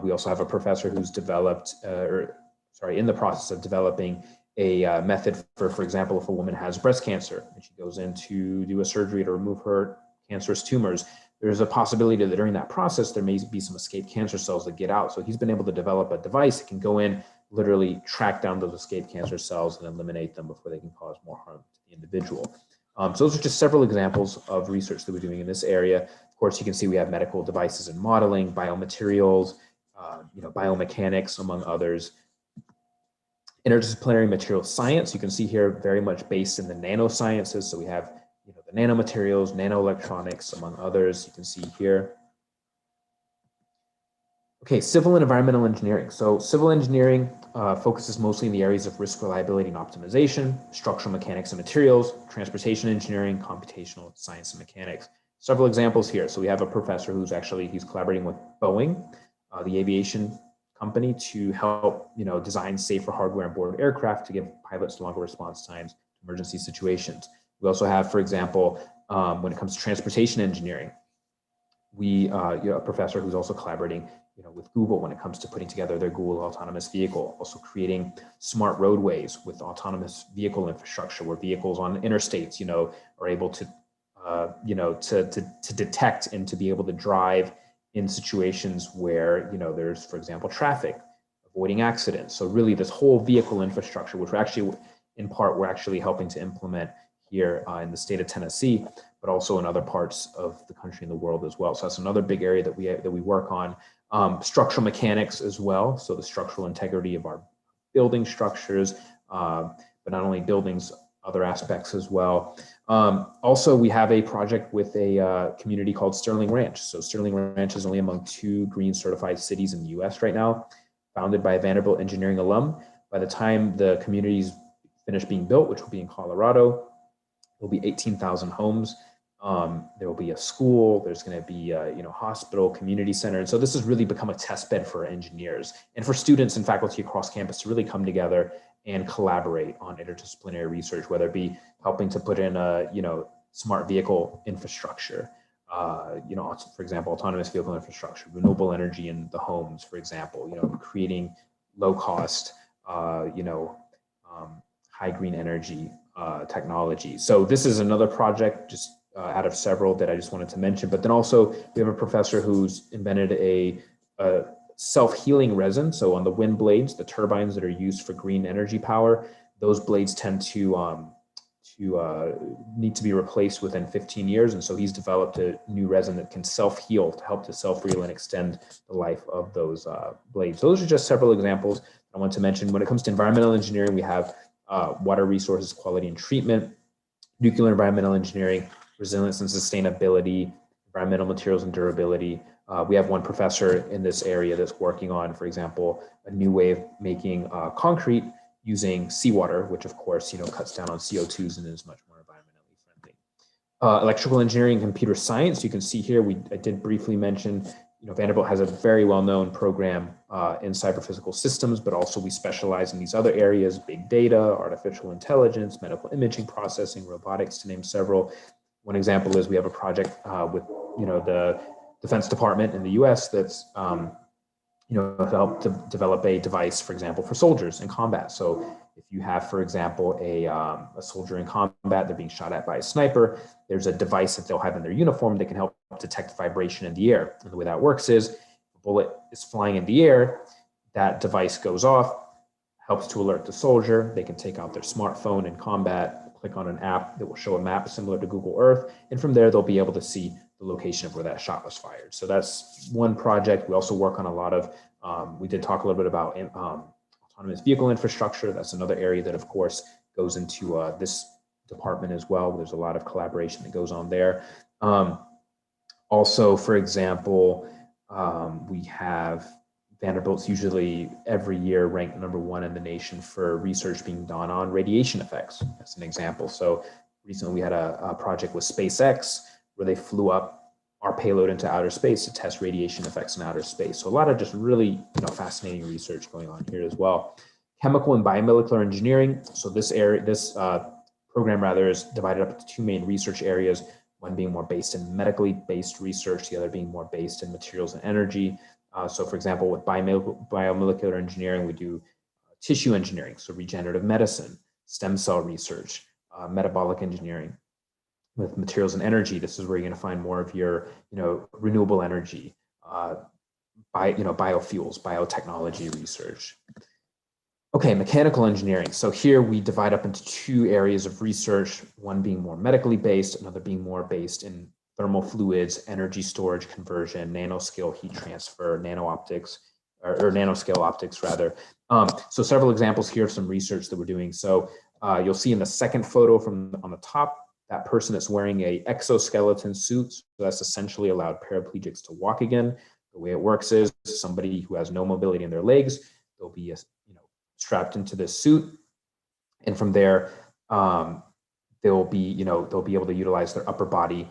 We also have a professor who's developed, in the process of developing a method for example, if a woman has breast cancer and she goes in to do a surgery to remove her cancerous tumors, there's a possibility that during that process, there may be some escaped cancer cells that get out. So he's been able to develop a device that can go in, literally track down those escaped cancer cells and eliminate them before they can cause more harm to the individual. So those are just several examples of research that we're doing in this area. Of course, you can see we have medical devices and modeling, biomaterials, biomechanics, among others. Interdisciplinary material science, you can see here very much based in the nanosciences. So we have the nanomaterials, nanoelectronics, among others, you can see here. Okay, civil and environmental engineering. So civil engineering focuses mostly in the areas of risk reliability and optimization, structural mechanics and materials, transportation engineering, computational science and mechanics. Several examples here. So we have a professor he's collaborating with Boeing, the aviation company, to help design safer hardware on board aircraft to give pilots longer response times to emergency situations. We also have, for example, when it comes to transportation engineering, a professor who's also collaborating with Google when it comes to putting together their Google autonomous vehicle, also creating smart roadways with autonomous vehicle infrastructure where vehicles on interstates, are able to, to detect and to be able to drive in situations where, there's, for example, traffic, avoiding accidents. So really this whole vehicle infrastructure, which we're actually helping to implement here in the state of Tennessee, but also in other parts of the country and the world as well. So that's another big area that we work on. Structural mechanics as well. So the structural integrity of our building structures, but not only buildings, other aspects as well. Also, we have a project with a community called Sterling Ranch. So Sterling Ranch is only among 2 green certified cities in the US right now, founded by a Vanderbilt engineering alum. By the time the community's finished being built, which will be in Colorado, there'll be 18,000 homes. There will be a school, there's going to be a hospital, community center. And so this has really become a test bed for engineers and for students and faculty across campus to really come together and collaborate on interdisciplinary research, whether it be helping to put in a smart vehicle infrastructure, for example, autonomous vehicle infrastructure, renewable energy in the homes, for example, creating low cost, high green energy technology. So this is another project just out of several that I just wanted to mention. But then also we have a professor who's invented a self-healing resin. So on the wind blades, the turbines that are used for green energy power, those blades tend to need to be replaced within 15 years. And so he's developed a new resin that can self-heal to help to self-heal and extend the life of those blades. So those are just several examples I want to mention. When it comes to environmental engineering, we have water resources, quality and treatment, nuclear environmental engineering, resilience and sustainability, environmental materials and durability. We have one professor in this area that's working on, for example, a new way of making concrete using seawater, which of course, cuts down on CO2s and is much more environmentally friendly. Electrical engineering and computer science, you can see here, I did briefly mention, Vanderbilt has a very well-known program in cyber-physical systems, but also we specialize in these other areas: big data, artificial intelligence, medical imaging processing, robotics, to name several. One example is we have a project with the Defense Department in the U.S. that's help to develop a device, for example, for soldiers in combat. So if you have, for example, a soldier in combat, they're being shot at by a sniper, there's a device that they'll have in their uniform that can help detect vibration in the air. And the way that works is a bullet is flying in the air, that device goes off, helps to alert the soldier. They can take out their smartphone in combat, click on an app that will show a map similar to Google Earth, and from there they'll be able to see the location of where that shot was fired. So that's one project. We also work on a lot of, we did talk a little bit about autonomous vehicle infrastructure. That's another area that, of course, goes into this department as well. There's a lot of collaboration that goes on there. Also, for example, we have Vanderbilt's usually every year ranked #1 in the nation for research being done on radiation effects. That's an example. So recently we had a project with SpaceX where they flew up our payload into outer space to test radiation effects in outer space. So a lot of just really fascinating research going on here as well. Chemical and biomolecular engineering. So this program rather is divided up into two main research areas, one being more based in medically based research, the other being more based in materials and energy. So for example, with biomolecular engineering, we do tissue engineering, so regenerative medicine, stem cell research, metabolic engineering. With materials and energy, this is where you're going to find more of your, renewable energy, biofuels, biotechnology research. Okay, mechanical engineering. So here we divide up into two areas of research, one being more medically based, another being more based in thermal fluids, energy storage conversion, nanoscale heat transfer, nano-optics, or nanoscale optics rather. So several examples here of some research that we're doing. So you'll see in the second photo on the top, that person that's wearing a exoskeleton suit. So that's essentially allowed paraplegics to walk again. The way it works is somebody who has no mobility in their legs, they'll be strapped into this suit, and from there they'll be able to utilize their upper body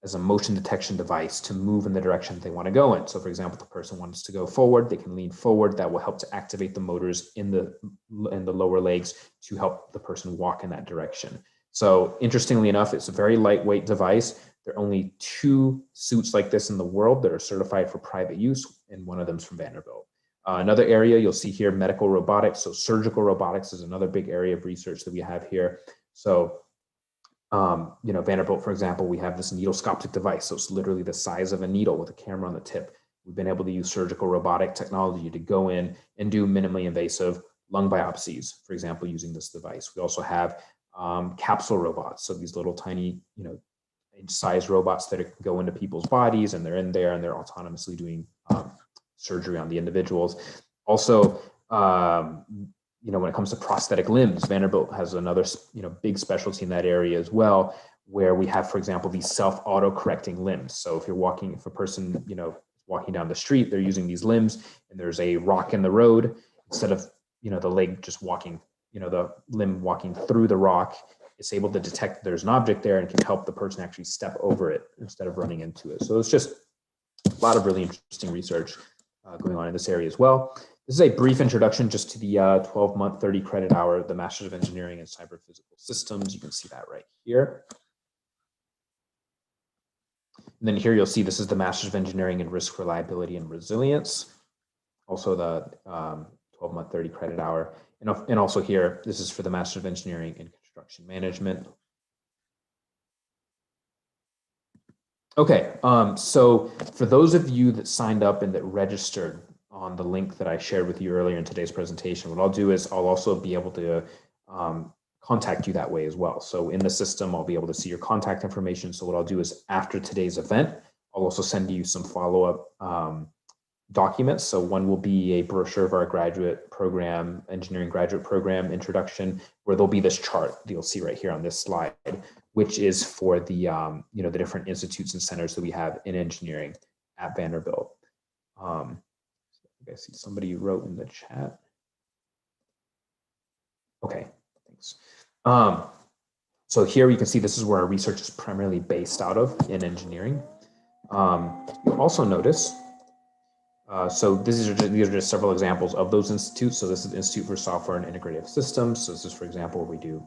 as a motion detection device to move in the direction they want to go in. So for example, if the person wants to go forward, they can lean forward. That will help to activate the motors in the lower legs to help the person walk in that direction. So interestingly enough, it's a very lightweight device. There are only 2 suits like this in the world that are certified for private use, and one of them is from Vanderbilt. Another area you'll see here, medical robotics. So surgical robotics is another big area of research that we have here. So, Vanderbilt, for example, we have this needlescopic device. So it's literally the size of a needle with a camera on the tip. We've been able to use surgical robotic technology to go in and do minimally invasive lung biopsies, for example, using this device. We also have capsule robots. So these little tiny, size robots that go into people's bodies, and they're in there and they're autonomously doing surgery on the individuals. Also, when it comes to prosthetic limbs, Vanderbilt has another, big specialty in that area as well, where we have, for example, these self-auto-correcting limbs. So if a person, walking down the street, they're using these limbs and there's a rock in the road, instead of, the leg just walking, the limb walking through the rock, it's able to detect there's an object there and can help the person actually step over it instead of running into it. So it's just a lot of really interesting research going on in this area as well. This is a brief introduction just to the 12-month, 30-credit hour, the Master's of Engineering in Cyber Physical Systems. You can see that right here. And then here you'll see this is the Master's of Engineering in Risk, Reliability, and Resilience. Also the 12-month, 30-credit hour. And also here, this is for the Master of Engineering in Construction Management. Okay, so for those of you that signed up and that registered on the link that I shared with you earlier in today's presentation, what I'll do is I'll also be able to contact you that way as well. So in the system, I'll be able to see your contact information. So what I'll do is after today's event, I'll also send you some follow-up documents. So one will be a brochure of our graduate program, engineering graduate program introduction, where there'll be this chart that you'll see right here on this slide, which is for the the different institutes and centers that we have in engineering at Vanderbilt. I see somebody wrote in the chat. Okay, thanks. So here you can see this is where our research is primarily based out of in engineering. You'll also notice So these are just several examples of those institutes. So this is the Institute for Software and Integrative Systems. So this is, for example, where we do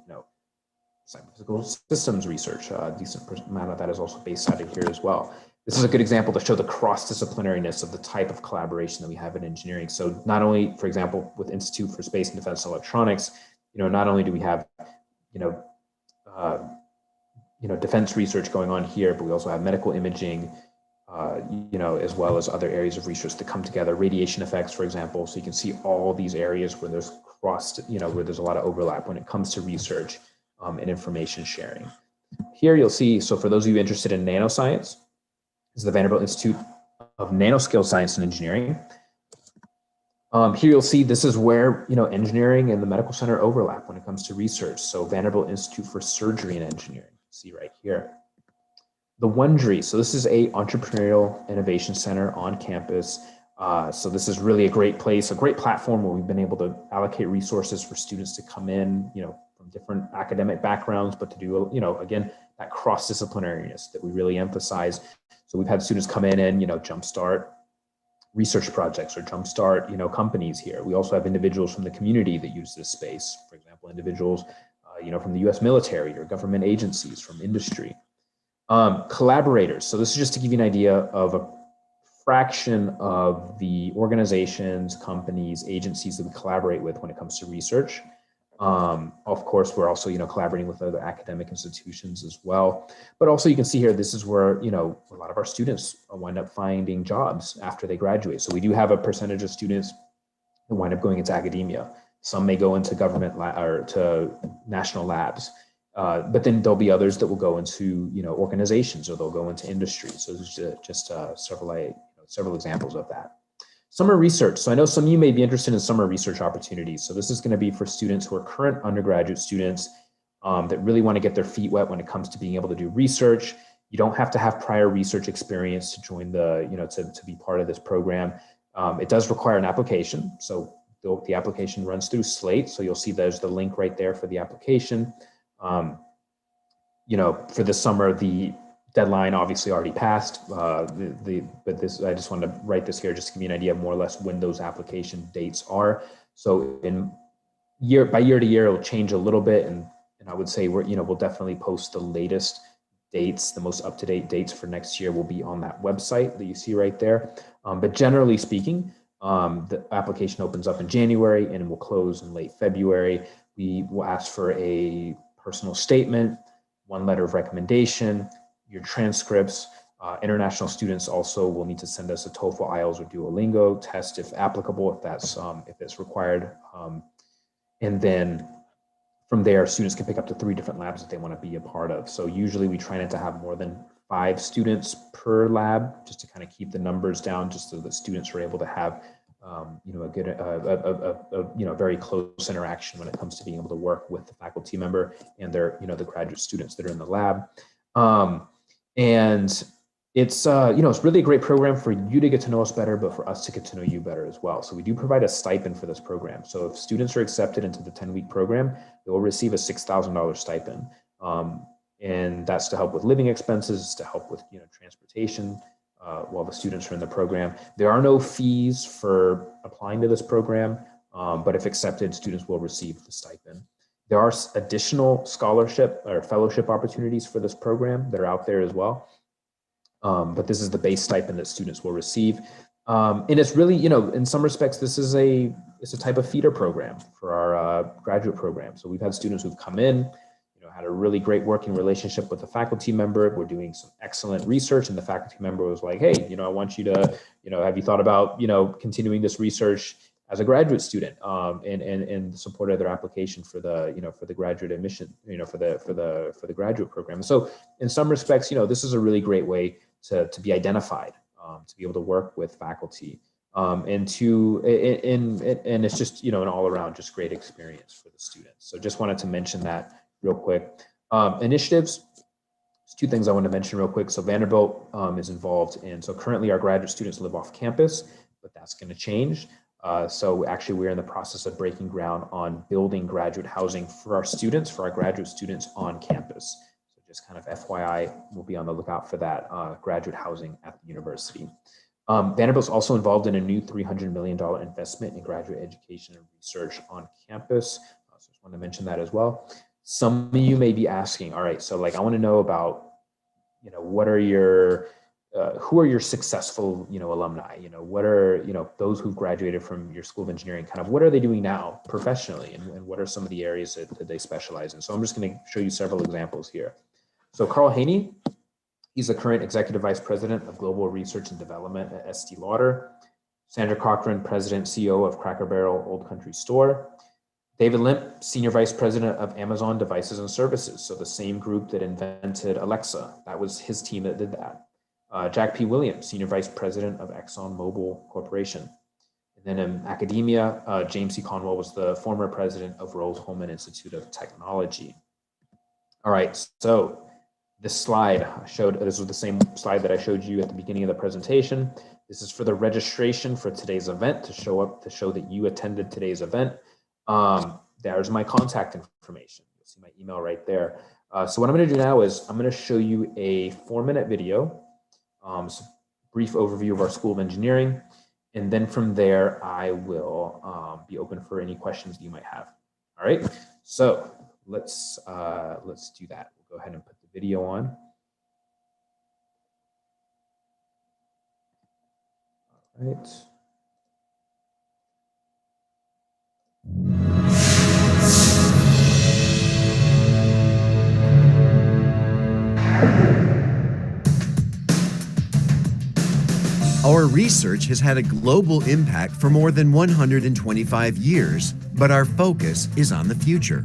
physical systems research. A decent amount of that is also based out of here as well. This is a good example to show the cross-disciplinariness of the type of collaboration that we have in engineering. So not only, for example, with Institute for Space and Defense Electronics, not only do we have, uh, defense research going on here, but we also have medical imaging, as well as other areas of research that come together, radiation effects, for example. So you can see all these areas where there's where there's a lot of overlap when it comes to research and information sharing. Here you'll see, so for those of you interested in nanoscience, this is the Vanderbilt Institute of Nanoscale Science and Engineering. Here you'll see this is where engineering and the medical center overlap when it comes to research. So Vanderbilt Institute for Surgery and Engineering, see right here. The Wondery, so this is a entrepreneurial innovation center on campus. So this is really a great place, a great platform where we've been able to allocate resources for students to come in, from different academic backgrounds, but to do, again, that cross-disciplinariness that we really emphasize. So we've had students come in and, jumpstart research projects or jumpstart, companies here. We also have individuals from the community that use this space. For example, individuals, from the U.S. military or government agencies, from industry. Collaborators. So this is just to give you an idea of a fraction of the organizations, companies, agencies that we collaborate with when it comes to research. Of course, we're also, collaborating with other academic institutions as well. But also you can see here, this is where, a lot of our students wind up finding jobs after they graduate. So we do have a percentage of students that wind up going into academia. Some may go into government or to national labs. But then there'll be others that will go into, organizations, or they'll go into industry. So there's just several examples of that. Summer research. So I know some of you may be interested in summer research opportunities. So this is going to be for students who are current undergraduate students that really want to get their feet wet when it comes to being able to do research. You don't have to have prior research experience to join the, to be part of this program. It does require an application. So the application runs through Slate. So you'll see there's the link right there for the application. For this summer, the deadline obviously already passed. But I just wanted to write this here just to give you an idea of more or less when those application dates are. So by year to year, it'll change a little bit, and I would say we'll definitely post the latest dates, the most up-to-date dates for next year will be on that website that you see right there. But generally speaking, the application opens up in January and it will close in late February. We will ask for a personal statement, one letter of recommendation, your transcripts. International students also will need to send us a TOEFL, IELTS, or Duolingo test if applicable, if it's required. And then from there, students can pick up to 3 different labs that they want to be a part of. So usually we try not to have more than 5 students per lab, just to kind of keep the numbers down, just so that students are able to have a good, very close interaction when it comes to being able to work with the faculty member and their, the graduate students that are in the lab. And it's, it's really a great program for you to get to know us better, but for us to get to know you better as well. So we do provide a stipend for this program. So if students are accepted into the 10-week program, they will receive a $6,000 stipend. And that's to help with living expenses, to help with, transportation, while the students are in the program. There are no fees for applying to this program, but if accepted, students will receive the stipend. There are additional scholarship or fellowship opportunities for this program that are out there as well. But this is the base stipend that students will receive. And it's really, in some respects, this is it's a type of feeder program for our graduate program. So we've had students who've come in, had a really great working relationship with the faculty member. We're doing some excellent research, and the faculty member was like, hey, I want you to, have you thought about, continuing this research as a graduate student, and supported their application for the, for the graduate admission, for the graduate program. So in some respects, this is a really great way to be identified, to be able to work with faculty, and it's just, an all around just great experience for the students. So just wanted to mention that real quick. Initiatives, there's 2 things I want to mention real quick. So Vanderbilt is involved in, so currently our graduate students live off campus, but that's going to change. So actually we're in the process of breaking ground on building graduate housing for our students, for our graduate students on campus. So just kind of FYI, we'll be on the lookout for that graduate housing at the university. Vanderbilt's also involved in a new $300 million investment in graduate education and research on campus. So I just wanted to mention that as well. Some of you may be asking, all right, so like I want to know about, what are your, who are your successful, alumni? What are, those who've graduated from your School of Engineering, kind of what are they doing now professionally, and what are some of the areas that they specialize in? So I'm just going to show you several examples here. So Carl Haney, he's the current Executive Vice President of Global Research and Development at Estee Lauder. Sandra Cochran, President, CEO of Cracker Barrel Old Country Store. David Limp, Senior Vice President of Amazon Devices and Services, so the same group that invented Alexa. That was his team that did that. Jack P. Williams, Senior Vice President of ExxonMobil Corporation. And then in academia, James C. Conwell was the former president of Rose-Hulman Institute of Technology. All right, so this slide this was the same slide that I showed you at the beginning of the presentation. This is for the registration for today's event to show that you attended today's event. There's my contact information. You'll see my email right there. So what I'm going to do now is I'm going to show you a 4-minute video, brief overview of our School of Engineering, and then from there I will be open for any questions that you might have. All right. So let's do that. We'll go ahead and put the video on. All right. Our research has had a global impact for more than 125 years, but our focus is on the future.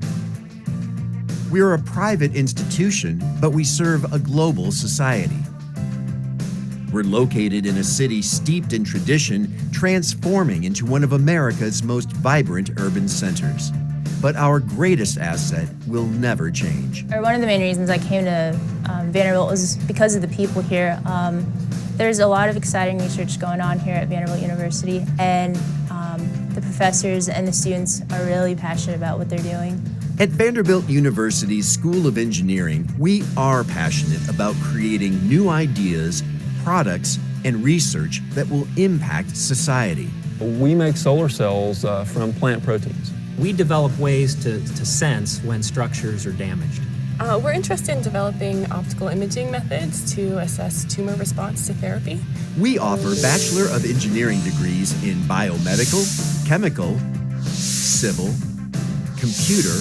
We are a private institution, but we serve a global society. We're located in a city steeped in tradition, transforming into one of America's most vibrant urban centers. But our greatest asset will never change. One of the main reasons I came to Vanderbilt was because of the people here. There's a lot of exciting research going on here at Vanderbilt University, and the professors and the students are really passionate about what they're doing. At Vanderbilt University's School of Engineering, we are passionate about creating new ideas, products, and research that will impact society. We make solar cells from plant proteins. We develop ways to sense when structures are damaged. We're interested in developing optical imaging methods to assess tumor response to therapy. We offer Bachelor of Engineering degrees in biomedical, chemical, civil, computer,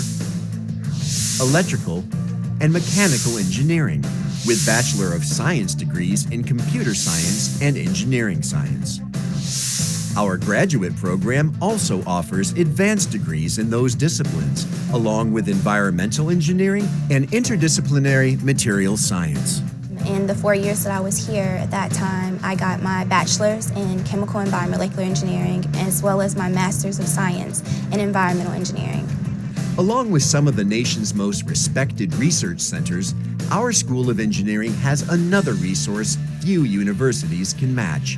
electrical, and mechanical engineering, with Bachelor of Science degrees in computer science and engineering science. Our graduate program also offers advanced degrees in those disciplines, along with environmental engineering and interdisciplinary material science. In the 4 years that I was here at that time, I got my bachelor's in chemical and biomolecular engineering, as well as my master's of science in environmental engineering. Along with some of the nation's most respected research centers, our School of Engineering has another resource few universities can match: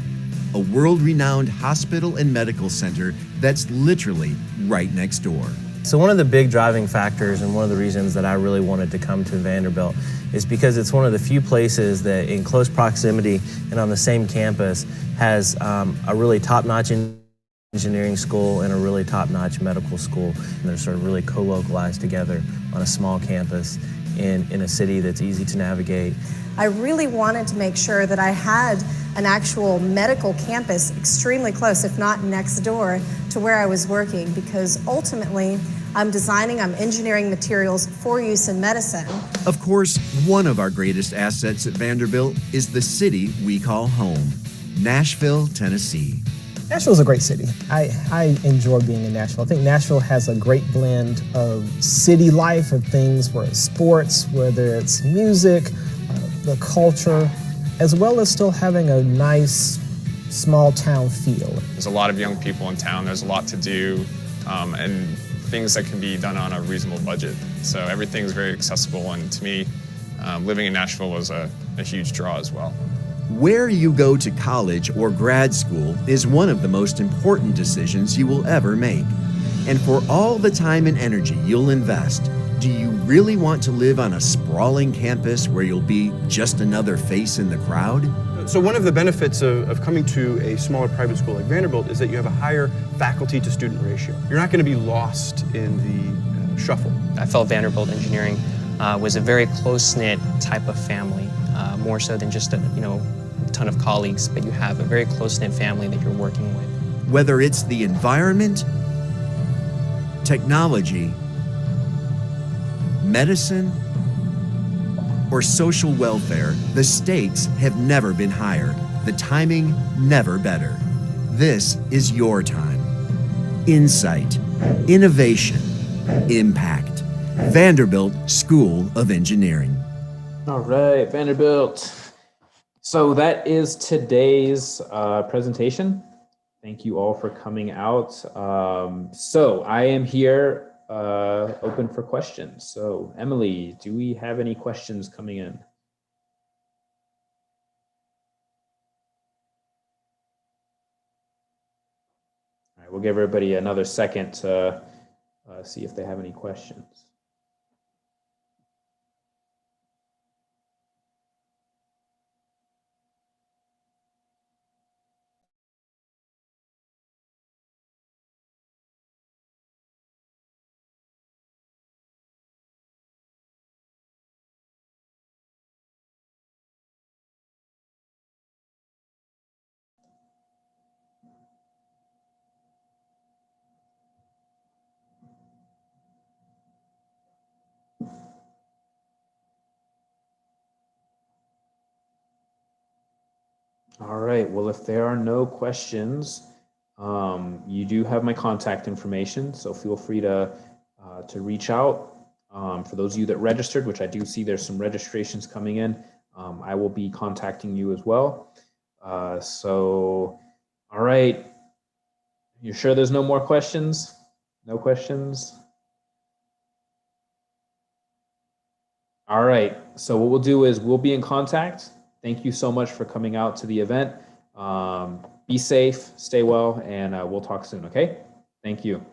a world-renowned hospital and medical center that's literally right next door. So one of the big driving factors and one of the reasons that I really wanted to come to Vanderbilt is because it's one of the few places that in close proximity and on the same campus has a really top-notch engineering school and a really top-notch medical school. And they're sort of really co-localized together on a small campus in a city that's easy to navigate. I really wanted to make sure that I had an actual medical campus extremely close, if not next door, to where I was working, because ultimately I'm engineering materials for use in medicine. Of course, one of our greatest assets at Vanderbilt is the city we call home, Nashville, Tennessee. Nashville's a great city. I enjoy being in Nashville. I think Nashville has a great blend of city life, of things where it's sports, whether it's music, the culture, as well as still having a nice small town feel. There's a lot of young people in town. There's a lot to do and things that can be done on a reasonable budget. So everything's very accessible, and to me, living in Nashville was a huge draw as well. Where you go to college or grad school is one of the most important decisions you will ever make. And for all the time and energy you'll invest, do you really want to live on a sprawling campus where you'll be just another face in the crowd? So one of the benefits of coming to a smaller private school like Vanderbilt is that you have a higher faculty to student ratio. You're not going to be lost in the shuffle. I felt Vanderbilt Engineering was a very close-knit type of family, more so than just a ton of colleagues, but you have a very close-knit family that you're working with. Whether it's the environment, technology, medicine, or social welfare, the stakes have never been higher, the timing never better. This is your time. Insight, innovation, impact. Vanderbilt School of Engineering. All right, Vanderbilt. So that is today's presentation. Thank you all for coming out. So I am here open for questions. So Emily, do we have any questions coming in? All right, we'll give everybody another second to see if they have any questions. All right, well, if there are no questions, you do have my contact information, so feel free to reach out. For those of you that registered, which I do see there's some registrations coming in, I will be contacting you as well. So, all right, you sure there's no more questions? No questions? All right, so what we'll do is we'll be in contact. Thank you so much for coming out to the event. Be safe, stay well, and we'll talk soon, okay? Thank you.